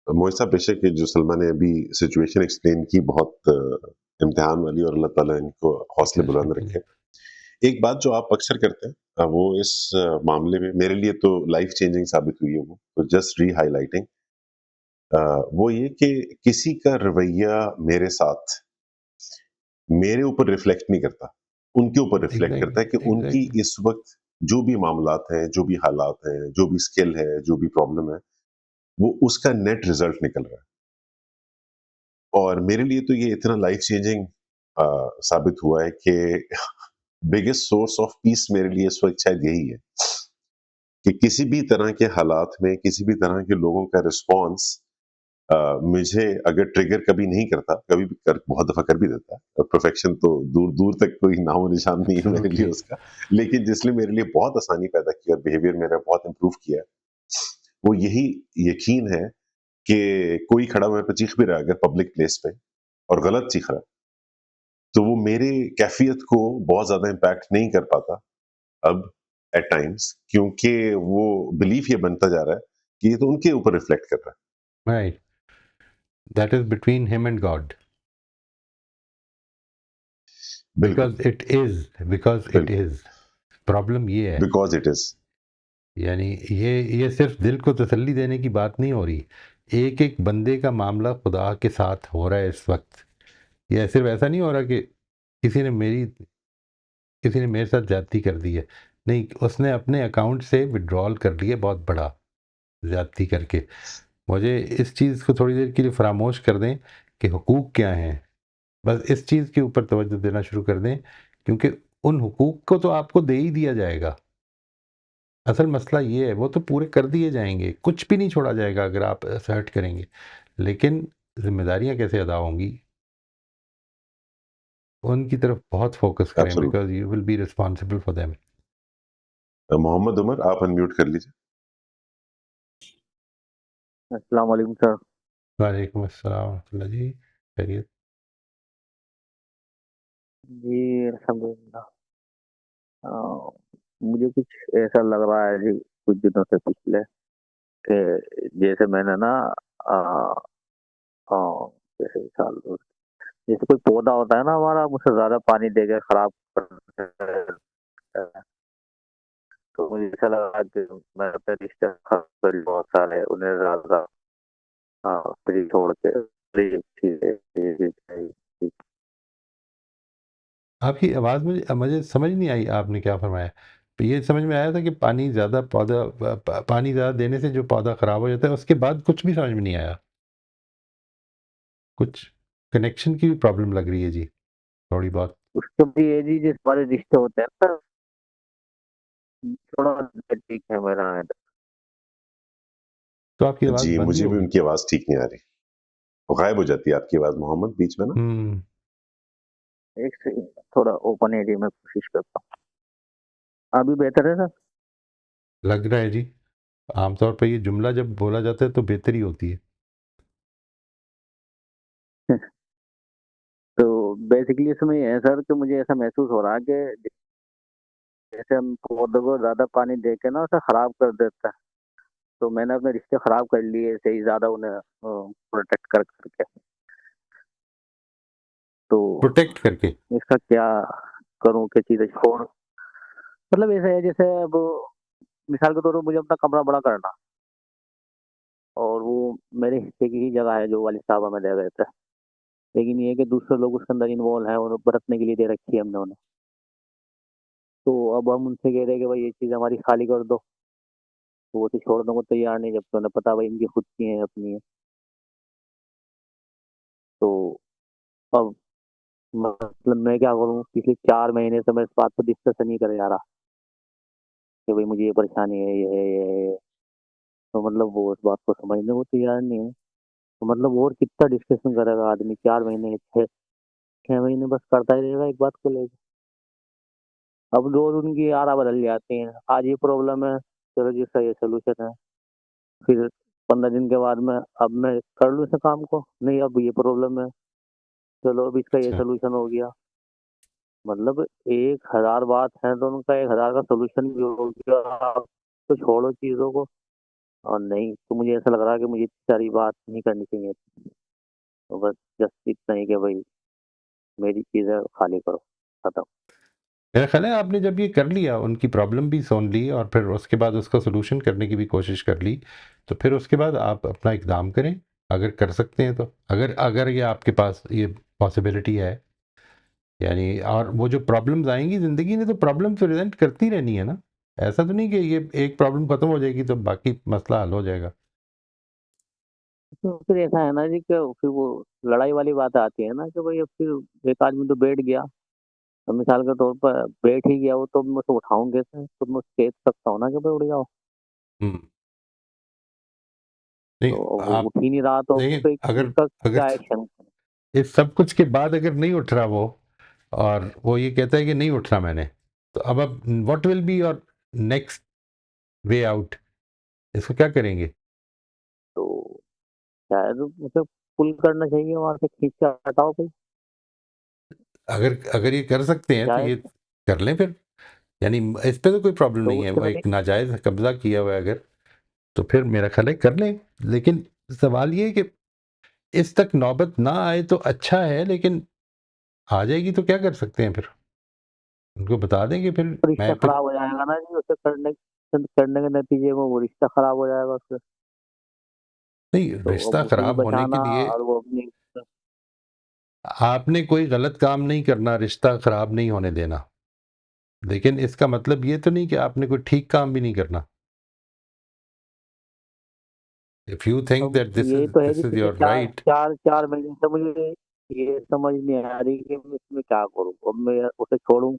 मोहित साहब, बेशक ये जो सलमा ने अभी सिचुएशन एक्सप्लेन की, बहुत इम्तिहान वाली, और अल्लाह ताला इनको हौसले बुलंद रखे। एक बात जो आप अक्सर करते हैं, वो इस मामले में मेरे लिए तो लाइफ चेंजिंग साबित हुई है, वो तो जस्ट री हाईलाइटिंग, वो ये कि किसी का रवैया मेरे साथ मेरे ऊपर रिफ्लेक्ट नहीं करता, उनके ऊपर रिफ्लेक्ट करता है कि एग्जैक्टली उनकी एग्जैक्टली। इस वक्त जो भी मामलात हैं, जो भी हालात हैं, जो भी स्किल है, जो भी प्रॉब्लम है, वो उसका नेट रिजल्ट निकल रहा है। और मेरे लिए तो ये इतना लाइफ चेंजिंग साबित हुआ है कि बिगेस्ट सोर्स ऑफ पीस मेरे लिए इस वक्त शायद यही है कि किसी भी तरह के हालात में, किसी भी तरह के लोगों का रिस्पॉन्स मुझे अगर ट्रिगर कभी नहीं करता, कभी भी बहुत दफा कर भी देता है, परफेक्शन तो दूर दूर तक कोई नामो निशान नहीं है मेरे लिए एब्सोल्युटली। उसका, लेकिन जिसने मेरे लिए बहुत आसानी पैदा की और बिहेवियर मेरा बहुत इंप्रूव किया है, वो यही यकीन है कि कोई खड़ा मेरे पे चीख भी रहा है अगर पब्लिक प्लेस पे, और गलत चीख रहा है, तो वो मेरे कैफियत को बहुत ज्यादा इम्पैक्ट नहीं कर पाता अब एट टाइम्स, क्योंकि वो बिलीफ ये बनता जा रहा है कि ये तो उनके ऊपर रिफ्लेक्ट कर रहा right, that is between him and God, है। बिल्कुल, बिकॉज इट बिल्कुल, इज प्रॉब्लम ये है। Because it is. यानी ये सिर्फ दिल को तसल्ली देने की बात नहीं हो रही, एक एक बंदे का मामला खुदा के साथ हो रहा है इस वक्त। ये सिर्फ ऐसा नहीं हो रहा कि किसी ने मेरे साथ ज्यादती कर दी है, नहीं, उसने अपने अकाउंट से विड्रॉल कर लिया बहुत बड़ा, ज्यादती करके। मुझे इस चीज़ को थोड़ी देर के लिए फरामोश कर दें कि हुकूक क्या हैं, बस इस चीज़ के ऊपर तवज्जो देना शुरू कर दें, क्योंकि उन हुकूक को तो आपको दे ही दिया जाएगा। असल मसला ये है, वो तो पूरे कर दिए जाएंगे, कुछ भी नहीं छोड़ा जाएगा अगर आप असर्ट करेंगे, लेकिन जिम्मेदारियां कैसे अदा होंगी उनकी तरफ बहुत फोकस करें, absolutely. Because you will be responsible for them. Mohammad Umar, आप अनम्यूट कर लीजिए। अस्सलाम वालेकुम सर। वालेकुम अस्सलाम वरहमतुल्लाह जी, खैरियत? जी अल्हम्दुलिल्लाह। अ, मुझे कुछ ऐसा लग रहा है जी कुछ दिनों से पिछले कि जैसे मैंने ना अ अ, जैसे साल जैसे कोई पौधा होता है ना हमारा, मुझसे ज़्यादा पानी देके खराब कर देता है। तो मुझे ऐसा लगा कि मैं अपने रिश्ते खराब कर लिए बहुत सारे, उन्हें ज़्यादा फ्री छोड़ के फ्री चीज़ें। आपकी आवाज़ मुझे मुझे समझ नहीं आई, आपने क्या फरमाया? तो ये समझ में आया था कि पानी ज़्यादा पानी ज़्यादा देने से जो पौधा ख़राब हो जाता है, उसके बाद कुछ भी समझ में नहीं आया। कुछ कनेक्शन की भी प्रॉब्लम लग रही है जी, थोड़ी बहुत। उसके भी ये जी जिस हमारे रिश्ते होते हैं ना, थोड़ा ठीक है मेरा। तो आपकी आवाज़ जी, बंद ही मुझे हो भी गई। उनकी आवाज़ ठीक नहीं आ रही। वो गायब हो जाती है आपकी आवाज़ मोहम्मद बीच में ना। हुँ, एक सेकंड, थोड़ा ओपन एरिया में कोशिश करता हूँ। अभी बेहतर है सर? लग रहा है जी। आमतौर पे ये जुमला जब बोला जाता है तो बेहतरी होती है। तो बेसिकली इसमें ये है सर कि मुझे ऐसा महसूस हो रहा है कि जैसे हम पौधों को ज़्यादा पानी दे के ना उसे खराब कर देता है। तो मैंने अपने रिश्ते खराब कर लिए ऐसे ही ज़्यादा उन्हें प्रोटेक्ट कर करके। तो प्रोटेक्ट करके। इसका क्या करूँ, क्या चीज़ें छोड़, मतलब ऐसा है जैसे अब मिसाल के तौर पर मुझे अपना कमरा बड़ा करना, और वो मेरे हिस्से की ही जगह है जो वालिद साहब हमें दे गए थे। लेकिन ये है कि दूसरे लोग उसके अंदर इन्वॉल्व हैं और बरतने के लिए दे रखी है हमने उन्हें। तो अब हम उनसे कह रहे हैं कि भाई ये चीज़ हमारी खाली कर दो, तो वो तो छोड़ने को तैयार नहीं, जबकि उन्हें पता भाई इनकी खुद की है, अपनी है। तो अब मतलब मैं क्या करूँ, पिछले 4 महीने से मैं इस बात पर डिस्कशन नहीं करे जा रहा कि भाई मुझे ये परेशानी है, ये है, ये है, ये है। तो मतलब वो इस बात को समझने को तैयार नहीं है। तो मतलब और कितना डिस्कशन करेगा आदमी, 4 महीने, 6 6 महीने बस करता ही रहेगा एक बात को लेकर। अब रोज उनकी आरा बदल जाती हैं, आज ये प्रॉब्लम है, चलो जी इसका ये सोल्यूशन है, फिर 15 दिन के बाद में अब मैं कर लूँ इस काम को, नहीं अब ये प्रॉब्लम है, चलो अब इसका ये अच्छा सोल्यूशन हो गया। मतलब 1000 बात है तो उनका 1000 का सोल्यूशन भी हो गया। आप तो छोड़ो चीजों को, और नहीं तो मुझे ऐसा लग रहा है कि मुझे इतनी सारी बात नहीं करनी चाहिए थी। तो बस जस्ट इतना ही कि भाई मेरी चीजें खाली करो, खत्म। मेरा ख्याल है आपने जब ये कर लिया, उनकी प्रॉब्लम भी सुन ली और फिर उसके बाद उसका सोल्यूशन करने की भी कोशिश कर ली, तो फिर उसके बाद आप अपना इकदाम करें, अगर कर सकते हैं तो। अगर अगर ये आपके पास ये पॉसिबिलिटी है, यानी और वो जो प्रॉब्लम्स आएंगी ज़िंदगी में, तो प्रॉब्लम तो प्रेजेंट करती रहनी है ना। ऐसा तो नहीं कि ये एक प्रॉब्लम खत्म हो जाएगी तो बाकी मसला हल हो जाएगा। तो फिर ऐसा है ना जी कि फिर वो लड़ाई वाली बात आती है ना कि भाई अब फिर एक आदमी तो बैठ गया, तो मिसाल के तौर पर बैठ ही गया वो, तो मैं तो उठाऊं कैसे? तो मैं कह सकता हूँ ना कि भाई उठ जाओ। हम्म। नहीं तो वो आप उठ ही नहीं रहा तो देखिए, फिर अगर उसका अगर क्या एक्शन? इस सब कुछ के बाद अगर नहीं उठ रहा वो, और वो ये कहता है कि नहीं उठना मैंने, तो अब what will be your next way out, इसको क्या करेंगे? तो शायद उसे पुल करना चाहिए, वहां से खींच के हटाओ भाई। अगर अगर ये कर सकते हैं तो शायद। ये कर लें फिर, यानी इस पे तो कोई प्रॉब्लम तो नहीं है, उसके वो लिए एक नाजायज़ कब्जा किया हुआ है अगर, तो फिर मेरा ख्याल है कर लें। लेकिन सवाल ये है कि इस तक नौबत ना आए तो अच्छा है, लेकिन आ जाएगी तो क्या कर सकते हैं फिर? उनको बता दें कि फिर रिश्ता मैं फिर, खराब हो जाएगा ना जी, उसे करने के नतीजे में वो रिश्ता खराब हो जाएगा उससे। नहीं तो रिश्ता अब उसे भी खराब होने के बचाना लिए और वो अपनी। आपने कोई गलत काम नहीं करना, रिश्ता खराब नहीं होने देना, लेकिन इसका मतलब ये तो नहीं कि आपने कोई ठीक काम भी नहीं करना। इफ यू थिंक अब दैट दिस यही इज तो है जी, दिस इज पिछले योर चार राइट। चार 4 महीने से मुझे ये समझ नहीं आ रही कि मैं इसमें क्या करूं। अब मैं उसे छोड़ूं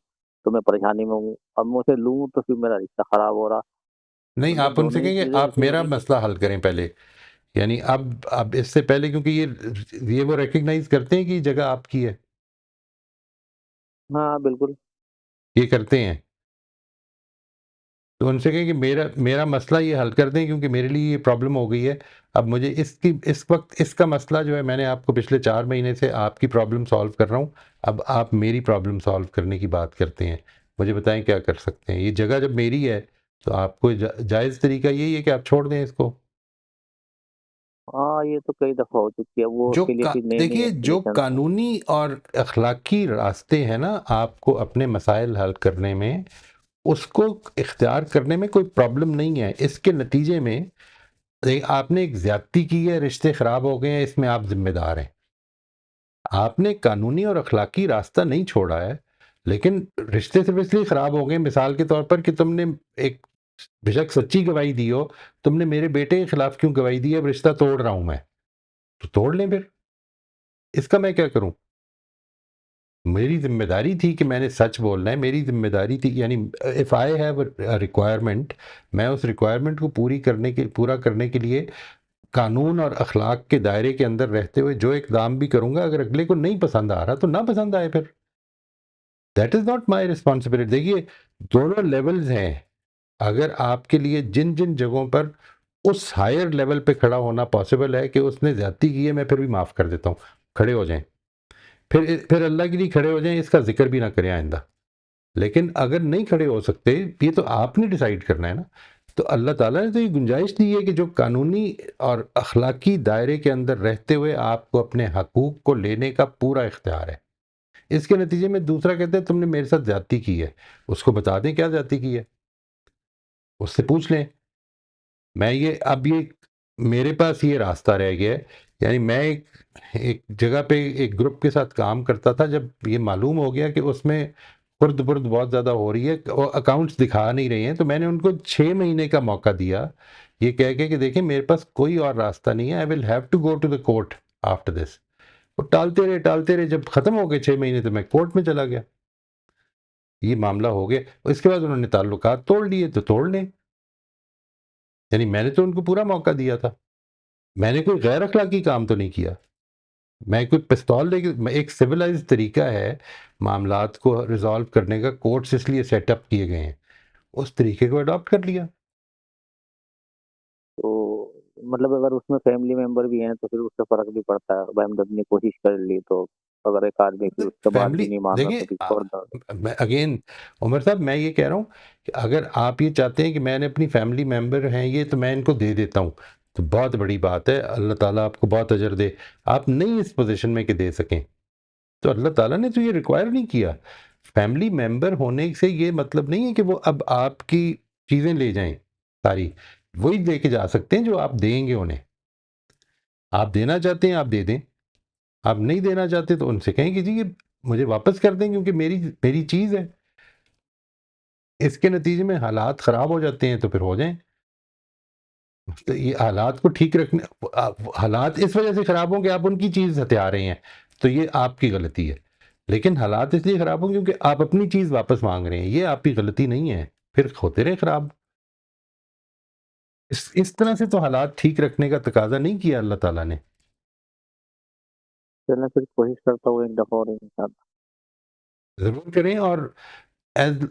तो मैं परेशानी में हूँ, अब मैं उसे लूं तो फिर मेरा रिश्ता खराब हो रहा। नहीं मतलब आप उनसे दोनों ही कहेंगे चीजें आप ऐसी हो मेरा रही मसला हल करें पहले, यानी अब इससे पहले, क्योंकि ये वो रिकग्नाइज करते हैं कि ये जगह आपकी है, हाँ बिल्कुल। ये करते हैं, तो उनसे कहें कि मेरा मेरा मसला ये हल कर दें, क्योंकि मेरे लिए ये प्रॉब्लम हो गई है। अब मुझे इसकी इस वक्त इसका मसला जो है, मैंने आपको पिछले 4 महीने से आपकी प्रॉब्लम सॉल्व कर रहा हूँ, अब आप मेरी प्रॉब्लम सॉल्व करने की बात करते हैं, मुझे बताएं क्या कर सकते हैं। ये जगह जब मेरी है तो आपको जायज़ तरीका यही है कि आप छोड़ दें इसको। हाँ ये तो कई दफा हो चुकी है, वो उसके लिए फिर नई नई देखिए, जो एप्लीकेशन। कानूनी और अखलाकी रास्ते हैं ना आपको अपने मसाइल हल करने में, उसको इख्तियार करने में कोई प्रॉब्लम नहीं है। इसके नतीजे में आपने एक ज्यादती की है, रिश्ते खराब हो गए हैं, इसमें आप जिम्मेदार हैं। आपने कानूनी और अखलाकी रास्ता नहीं छोड़ा है, लेकिन रिश्ते सिर्फ इसलिए खराब हो गए, मिसाल के तौर पर, कि तुमने एक बेशक सच्ची गवाही दी हो, तुमने मेरे बेटे के खिलाफ क्यों गवाही दी, अब रिश्ता तोड़ रहा हूं मैं, तो तोड़ लें फिर, इसका मैं क्या करूं? मेरी जिम्मेदारी थी कि मैंने सच बोलना है, मेरी जिम्मेदारी थी, यानी इफ़ आई हैव रिक्वायरमेंट, मैं उस रिक्वायरमेंट को पूरा करने के लिए कानून और अखलाक के दायरे के अंदर रहते हुए जो इकदाम भी करूंगा, अगर अगले को नहीं पसंद आ रहा तो ना पसंद आए फिर, that is not my responsibility. देखिए, दोनों लेवल्स हैं। अगर आपके लिए जिन जिन जगहों पर उस हायर लेवल पे खड़ा होना पॉसिबल है कि उसने ज्यादती की है, मैं फिर भी माफ़ कर देता हूँ, खड़े हो जाएं, फिर अल्लाह के लिए खड़े हो जाएं, इसका जिक्र भी ना करें आइंदा। लेकिन अगर नहीं खड़े हो सकते, ये तो आपने डिसाइड करना है ना। तो अल्लाह ताला ने तो ये गुंजाइश दी है कि जो कानूनी और अखलाकी दायरे के अंदर रहते हुए आपको अपने हकूक़ को लेने का पूरा इख्तियार है। इसके नतीजे में दूसरा कहते हैं तुमने मेरे साथ ज़्यादती की है, उसको बता दें क्या ज़्यादती की है, उससे पूछ लें। मैं ये अब ये मेरे पास ये रास्ता रह गया है, यानी मैं एक जगह पे एक ग्रुप के साथ काम करता था, जब ये मालूम हो गया कि उसमें खुर्द-बुर्द बहुत ज़्यादा हो रही है और अकाउंट्स दिखा नहीं रहे हैं, तो मैंने उनको 6 महीने का मौका दिया, ये कह के कि देखिए मेरे पास कोई और रास्ता नहीं है, I will have to go to the court after this. वो टालते रहे, जब ख़त्म हो गए 6 महीने तो मैं कोर्ट में चला गया। ये मामला हो गया, उसके बाद उन्होंने ताल्लुकात तोड़ लिए तो तोड़ लें, यानी मैंने तो उनको पूरा मौका दिया था। मैंने कोई गैर अखलाकी काम तो नहीं किया। मैं कोई पिस्तौल लेके, एक सिविलाइज्ड तरीका है, मामलात को रिजॉल्व करने का कोर्ट्स इसलिए सेटअप किए गए हैं, उस तरीके को अडॉप्ट कर लिया। तो मतलब अगर उसमें फैमिली मेंबर भी हैं तो फिर उससे फर्क भी पड़ता है। भाई हमने अपनी कोशिश कर ली, तो अगर एक आदमी फिर उसके बाद भी फैमिली नहीं मान रहा देखिए तो फिर छोड़ दो। मैं अगेन उमर साहब मैं ये कह रहा हूँ कि अगर आप ये चाहते हैं कि मैंने अपनी फैमिली मेंबर हैं ये तो मैं इनको दे देता हूँ, तो बहुत बड़ी बात है, अल्लाह ताला आपको बहुत अजर दे। आप नहीं इस पोजीशन में कि दे सकें, तो अल्लाह ताला ने तो ये रिक्वायर नहीं किया। फैमिली मेंबर होने से ये मतलब नहीं है कि वो अब आपकी चीज़ें ले जाएं सारी, वही लेके जा सकते हैं जो आप देंगे उन्हें। आप देना चाहते हैं आप दे दें, आप नहीं देना चाहते तो उनसे कहें कि जी ये मुझे वापस कर दें क्योंकि मेरी मेरी चीज़ है। इसके नतीजे में हालात ख़राब हो जाते हैं तो फिर हो जाएं। तो ये हालात को ठीक रखने हालात इस वजह से ख़राब हों कि आप उनकी चीज़ हथिया रहे हैं, तो ये आपकी गलती है। लेकिन हालात इसलिए ख़राब हों क्योंकि आप अपनी चीज़ वापस मांग रहे हैं, ये आपकी गलती नहीं है, फिर होते रहे ख़राब। इस तरह से तो हालात ठीक रखने का तकाजा नहीं किया अल्लाह ताला ने। चलिए फिर कोशिश करता हूँ एक दफ़ा और इंशाल्लाह। ज़रूर करें और एज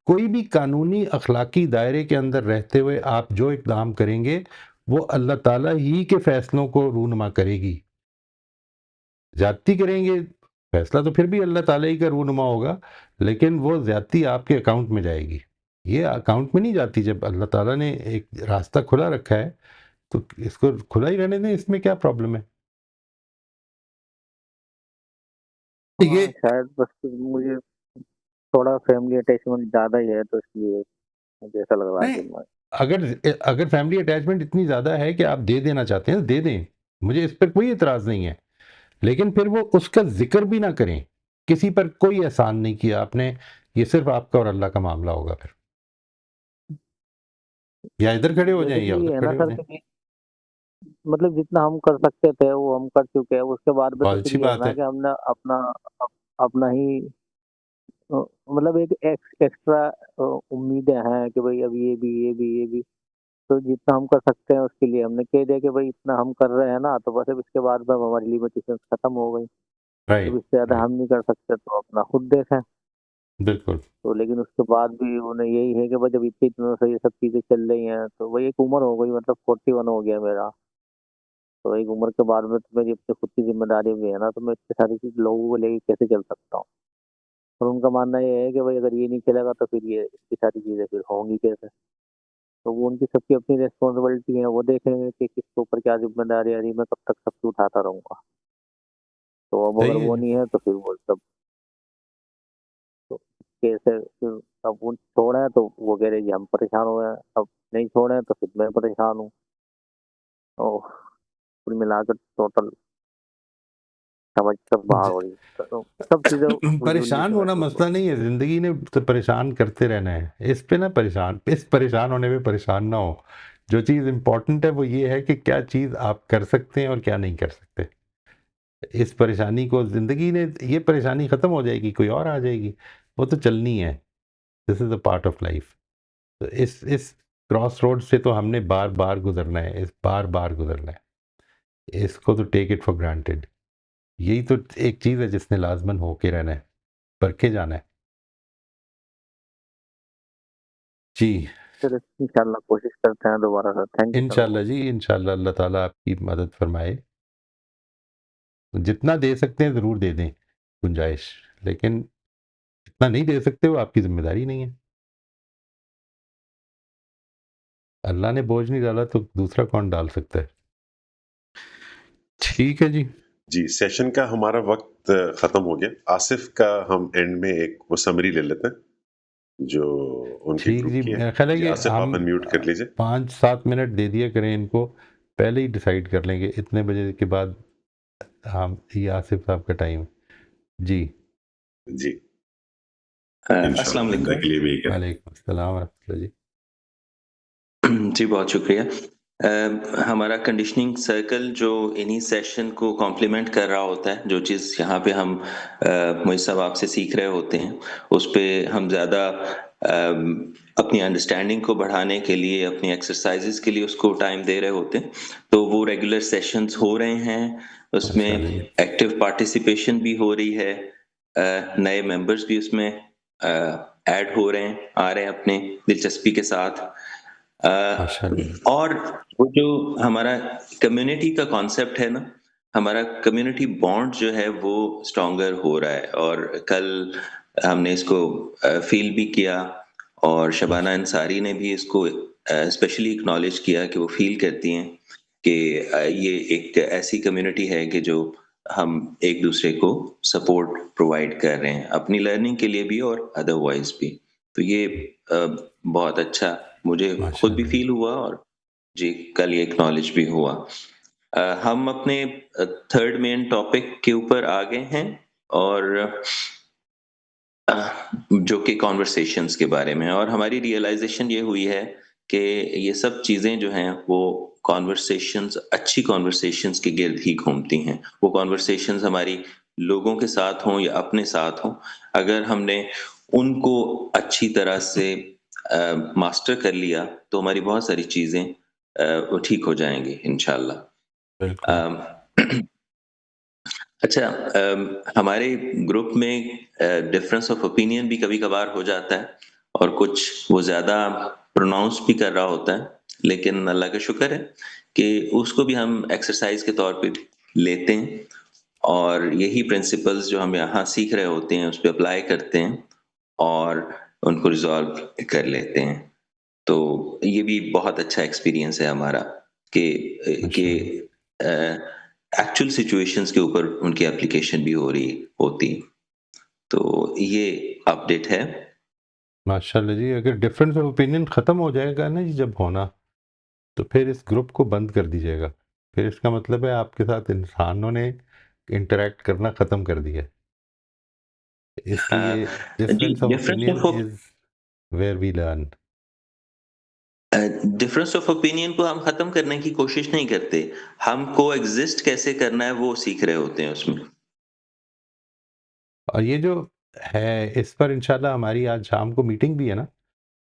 कोई भी कानूनी अखलाकी दायरे के अंदर रहते हुए आप जो इक़दाम करेंगे वो अल्लाह ताला ही के फ़ैसलों को रूनुमा करेगी। ज़्यादती करेंगे, फ़ैसला तो फिर भी अल्लाह ताला ही का रूनुमा होगा, लेकिन वो ज़्यादती आपके अकाउंट में जाएगी। ये अकाउंट में नहीं जाती। जब अल्लाह ताला ने एक रास्ता खुला रखा है, तो इसको खुला ही रहने दें, इसमें क्या प्रॉब्लम है? ये हाँ, शायद बस मुझे थोड़ा फैमिली अटैचमेंट ज़्यादा ही है, तो इसलिए मुझे ऐसा लग रहा है नहीं, कि मैं अगर फैमिली अटैचमेंट इतनी ज़्यादा है कि आप दे देना चाहते हैं, तो दे दें। मुझे इस पर कोई एतराज़ नहीं है। लेकिन फिर वो उसका ज़िक्र भी ना करें। किसी पर कोई एहसान नहीं किया आपने, ये सिर्फ़ आपका और अल्लाह का मामला होगा फिर। या इधर खड़े हो जाएँ या बेसिकली उधर है ना खड़े हो सर जाएँ। कि मतलब जितना हम कर सकते थे वो हम कर चुके हैं। उसके बाद में तो बहुत फिर अच्छी ये है बात ना है। कि हमने अपना अपना ही मतलब एक एक्स्ट्रा उम्मीदें हैं कि भाई अब ये भी तो जितना हम कर सकते हैं उसके लिए हमने कह दिया कि भाई इतना हम कर रहे हैं ना, तो बस अब इसके बाद में अब हमारी लिमिटेशंस खत्म हो गई। अब राइट, इससे ज़्यादा राइट। हम नहीं कर सकते तो अपना खुद देखें। बिल्कुल, तो लेकिन उसके बाद भी उन्हें यही है कि भाई जब इतने दिनों से ये सब चीज़ें चल रही हैं तो वही एक उम्र हो गई, मतलब 41 हो गया मेरा। तो एक उम्र के बाद में तो मेरी अपनी खुद की ज़िम्मेदारी भी है ना, तो मैं इतनी सारी चीज़ लोगों को लेके कैसे चल सकता हूँ? और उनका मानना ये है कि भाई अगर ये नहीं चलेगा तो फिर ये इतनी सारी चीज़ें फिर होंगी कैसे? तो वो उनकी सबकी अपनी रिस्पॉन्सिबिलिटी है, वो देखेंगे कि किसके ऊपर क्या ज़िम्मेदारी आ रही है, मैं कब तक सबकी उठाता रहूँगा। तो अब अगर सही वो है। नहीं है तो फिर वो सब तो कैसे फिर अब वो छोड़ा है तो वो कह रहे हैं कि हम परेशान हो गए हैं, अब नहीं छोड़े तो फिर मैं परेशान हूँ। तो कुल मिलाकर टोटल समझ सब बाहर ज हो रही है। तो सब चीज़ें उलझुल-सी परेशान सी होना महसूस हो मसला रही नहीं है, ज़िंदगी ने तो परेशान करते रहना है। इस पे ना इस परेशान होने पे परेशान ना हो। जो चीज़ इम्पोर्टेंट है वो ये है कि क्या चीज़ आप कर सकते हैं और क्या नहीं कर सकते। इस परेशानी को ज़िंदगी ने ये परेशानी ख़त्म हो जाएगी, कोई और आ जाएगी। वो तो चलनी है। This is a part of life. तो इस क्रॉस रोड से तो हमने बार-बार गुज़रना है, इस बार-बार गुज़रना है। इसको तो टेक इट फॉर ग्रांटेड। यही तो एक चीज़ है जिसने लाज़मन होके रहना है, करके जाना है। जी, फिर इंशाल्लाह कोशिश करते हैं दोबारा सर। थैंक यू सर बहुत। इंशाअल्लाह जी, इंशाअल्लाह अल्लाह ताला आपकी मदद फ़रमाए। जितना दे सकते हैं ज़रूर दे दें, गुंजाइश। लेकिन जितना नहीं दे सकते वो आपकी ज़िम्मेदारी नहीं है। अल्लाह ने बोझ नहीं डाला तो दूसरा कौन डाल सकता है? ठीक है जी। जी, सेशन का हमारा वक़्त ख़त्म हो गया। आसिफ़ का हम एंड में एक वो समरी ले लेते हैं, जो उनके ठीक ग्रुप जी, की है। मेरा ख़्याल है जी, कि आसिफ़ हम आप अनम्यूट कर लीजिए। 5-7 मिनट दे दिया करें इनको, पहले ही डिसाइड कर लेंगे इतने बजे के बाद हम ये आसिफ़ साहब का टाइम। जी। जी, अस्सलाम इंशाल्लाह आइंदा वालेकुम। के लिए भी यही करें। वालेकुम अस्सलाम व रहमतुल्लाह जी। जी, बहुत शुक्रिया। हमारा कंडीशनिंग सर्कल जो इन्हीं सेशन को कॉम्प्लीमेंट कर रहा होता है, जो चीज़ यहाँ पे हम मोहित साहब आपसे सीख रहे होते हैं, उस पे हम ज़्यादा अपनी अंडरस्टैंडिंग को बढ़ाने के लिए, अपनी एक्सरसाइज़ेज़ के लिए उसको टाइम दे रहे होते हैं। तो वो रेगुलर सेशंस हो रहे हैं, उसमें माशाअल्लाह जी। एक्टिव पार्टिसिपेशन भी हो रही है। नए मेंबर्स भी उसमें ऐड हो रहे हैं, आ रहे हैं अपने दिलचस्पी के साथ। माशाल्लाह। और वो जो हमारा कम्युनिटी का कॉन्सेप्ट है ना, हमारा कम्युनिटी बॉन्ड जो है वो स्ट्रॉन्गर हो रहा है, और कल हमने इसको फील भी किया, और शबाना अंसारी ने भी इसको स्पेशली एक्नॉलेज किया कि वो फील करती हैं कि ये एक ऐसी कम्युनिटी है कि जो हम एक दूसरे को सपोर्ट प्रोवाइड कर रहे हैं अपनी लर्निंग के लिए भी और अदरवाइज भी। तो ये बहुत अच्छा मुझे खुद भी माशाल्लाह। फील हुआ, और जी कल ये एक्नॉलेज भी हुआ। हम अपने थर्ड मेन टॉपिक के ऊपर आ गए हैं, और जो कि कॉन्वर्सेशंस के बारे में, और हमारी रियलाइजेशन ये हुई है कि ये सब चीज़ें जो हैं वो कॉन्वर्सेशंस, अच्छी कॉन्वर्सेशंस के गिर्द ही घूमती हैं। वो कॉन्वर्सेशंस हमारी लोगों के साथ हों या अपने साथ हों, अगर हमने उनको अच्छी तरह से मास्टर कर लिया तो हमारी बहुत सारी चीज़ें वो ठीक हो जाएँगी इंशाल्लाह। बिल्कुल। अम, अच्छा, हमारे ग्रुप में डिफरेंस ऑफ ओपिनियन भी कभी-कभार हो जाता है, और कुछ वो ज़्यादा प्रोनाउंस भी कर रहा होता है, लेकिन अल्लाह का शुक्र है कि उसको भी हम एक्सरसाइज के तौर पे लेते हैं, और यही प्रिंसिपल्स जो हम यहाँ सीख रहे होते हैं उस पे अप्लाई करते हैं, और उनको रिज़ॉल्व कर लेते हैं। तो ये भी बहुत अच्छा एक्सपीरियंस है हमारा कि माशाल्लाह। एक्चुअल सिचुएशंस के ऊपर उनकी एप्लीकेशन भी हो रही होती। तो ये अपडेट है। माशाल्लाह जी, अगर डिफरेंस ऑफ ओपिनियन ख़त्म हो जाएगा ना जी जब होना, तो फिर इस ग्रुप को बंद कर दीजिएगा। फिर इसका मतलब है आपके साथ इंसानों ने इंटरैक्ट करना ख़त्म कर दिया है। इसलिए जी, difference of difference opinion of is where we learn. Difference of opinion को हम खत्म करने की कोशिश नहीं करते, हम कोएग्जिस्ट कैसे करना है वो सीख रहे होते हैं उसमें। और ये जो है, इस पर इंशाल्लाह हमारी आज शाम को मीटिंग भी है ना।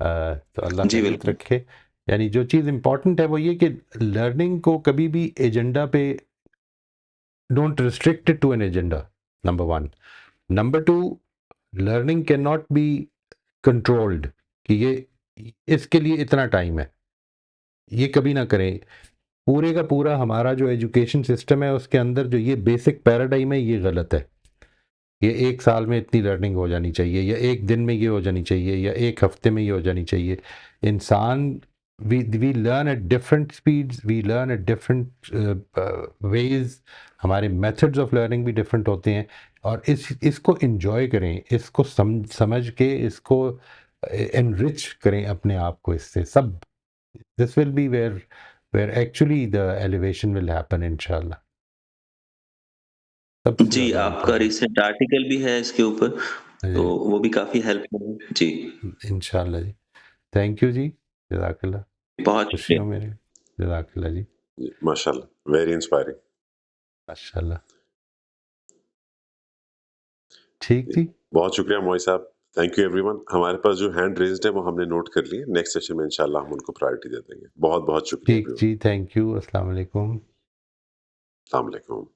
तो अल्लाह जी खैरियत बिल्कुल। रखे। यानी जो चीज़ इम्पोर्टेंट है वो ये कि लर्निंग को कभी भी एजेंडा पे don't restrict it to an agenda, number one. Number two, learning cannot be controlled कि ये इसके लिए इतना टाइम है, ये कभी ना करें। पूरे का पूरा हमारा जो एजुकेशन सिस्टम है उसके अंदर जो ये बेसिक पैराडाइम है ये गलत है। ये 1 साल में इतनी लर्निंग हो जानी चाहिए, या 1 दिन में ये हो जानी चाहिए, या 1 हफ्ते में ये हो जानी चाहिए। इंसान we learn at different speeds, we learn at different ways. हमारे मेथड्स ऑफ लर्निंग भी डिफरेंट होते हैं, और इसको एन्जॉय करें, इसको समझ के इसको एनरिच करें अपने आप को इससे सब। This will be where actually the elevation will happen इंशाल्लाह। सबसे जी, ज़्यादा आपका इम्पोर्टेंट। रिसेंट आर्टिकल भी है इसके ऊपर, तो जी, वो भी काफ़ी हेल्पफुल है। जी, इंशाल्लाह जी। थैंक यू जी, जज़ाकल्लाह। बहुत खुशी हो शुक्रिया। मेरे। जज़ाकल्लाह जी। जी, माशाल्लाह, वेरी इंस्पायरिंग। माशाल्लाह। ठीक जी, जी। बहुत शुक्रिया मोई साहब। Thank you everyone. हमारे पास जो हैंड रेज़्ड है वो हमने नोट कर लिए। नेक्स्ट सेशन में इंशाल्लाह हम उनको प्रायोरिटी दे देंगे। बहुत-बहुत शुक्रिया ठीक एवरीवन। Ji, thank you. अस्सलाम वालेकुम। अस्सलाम वालेकुम।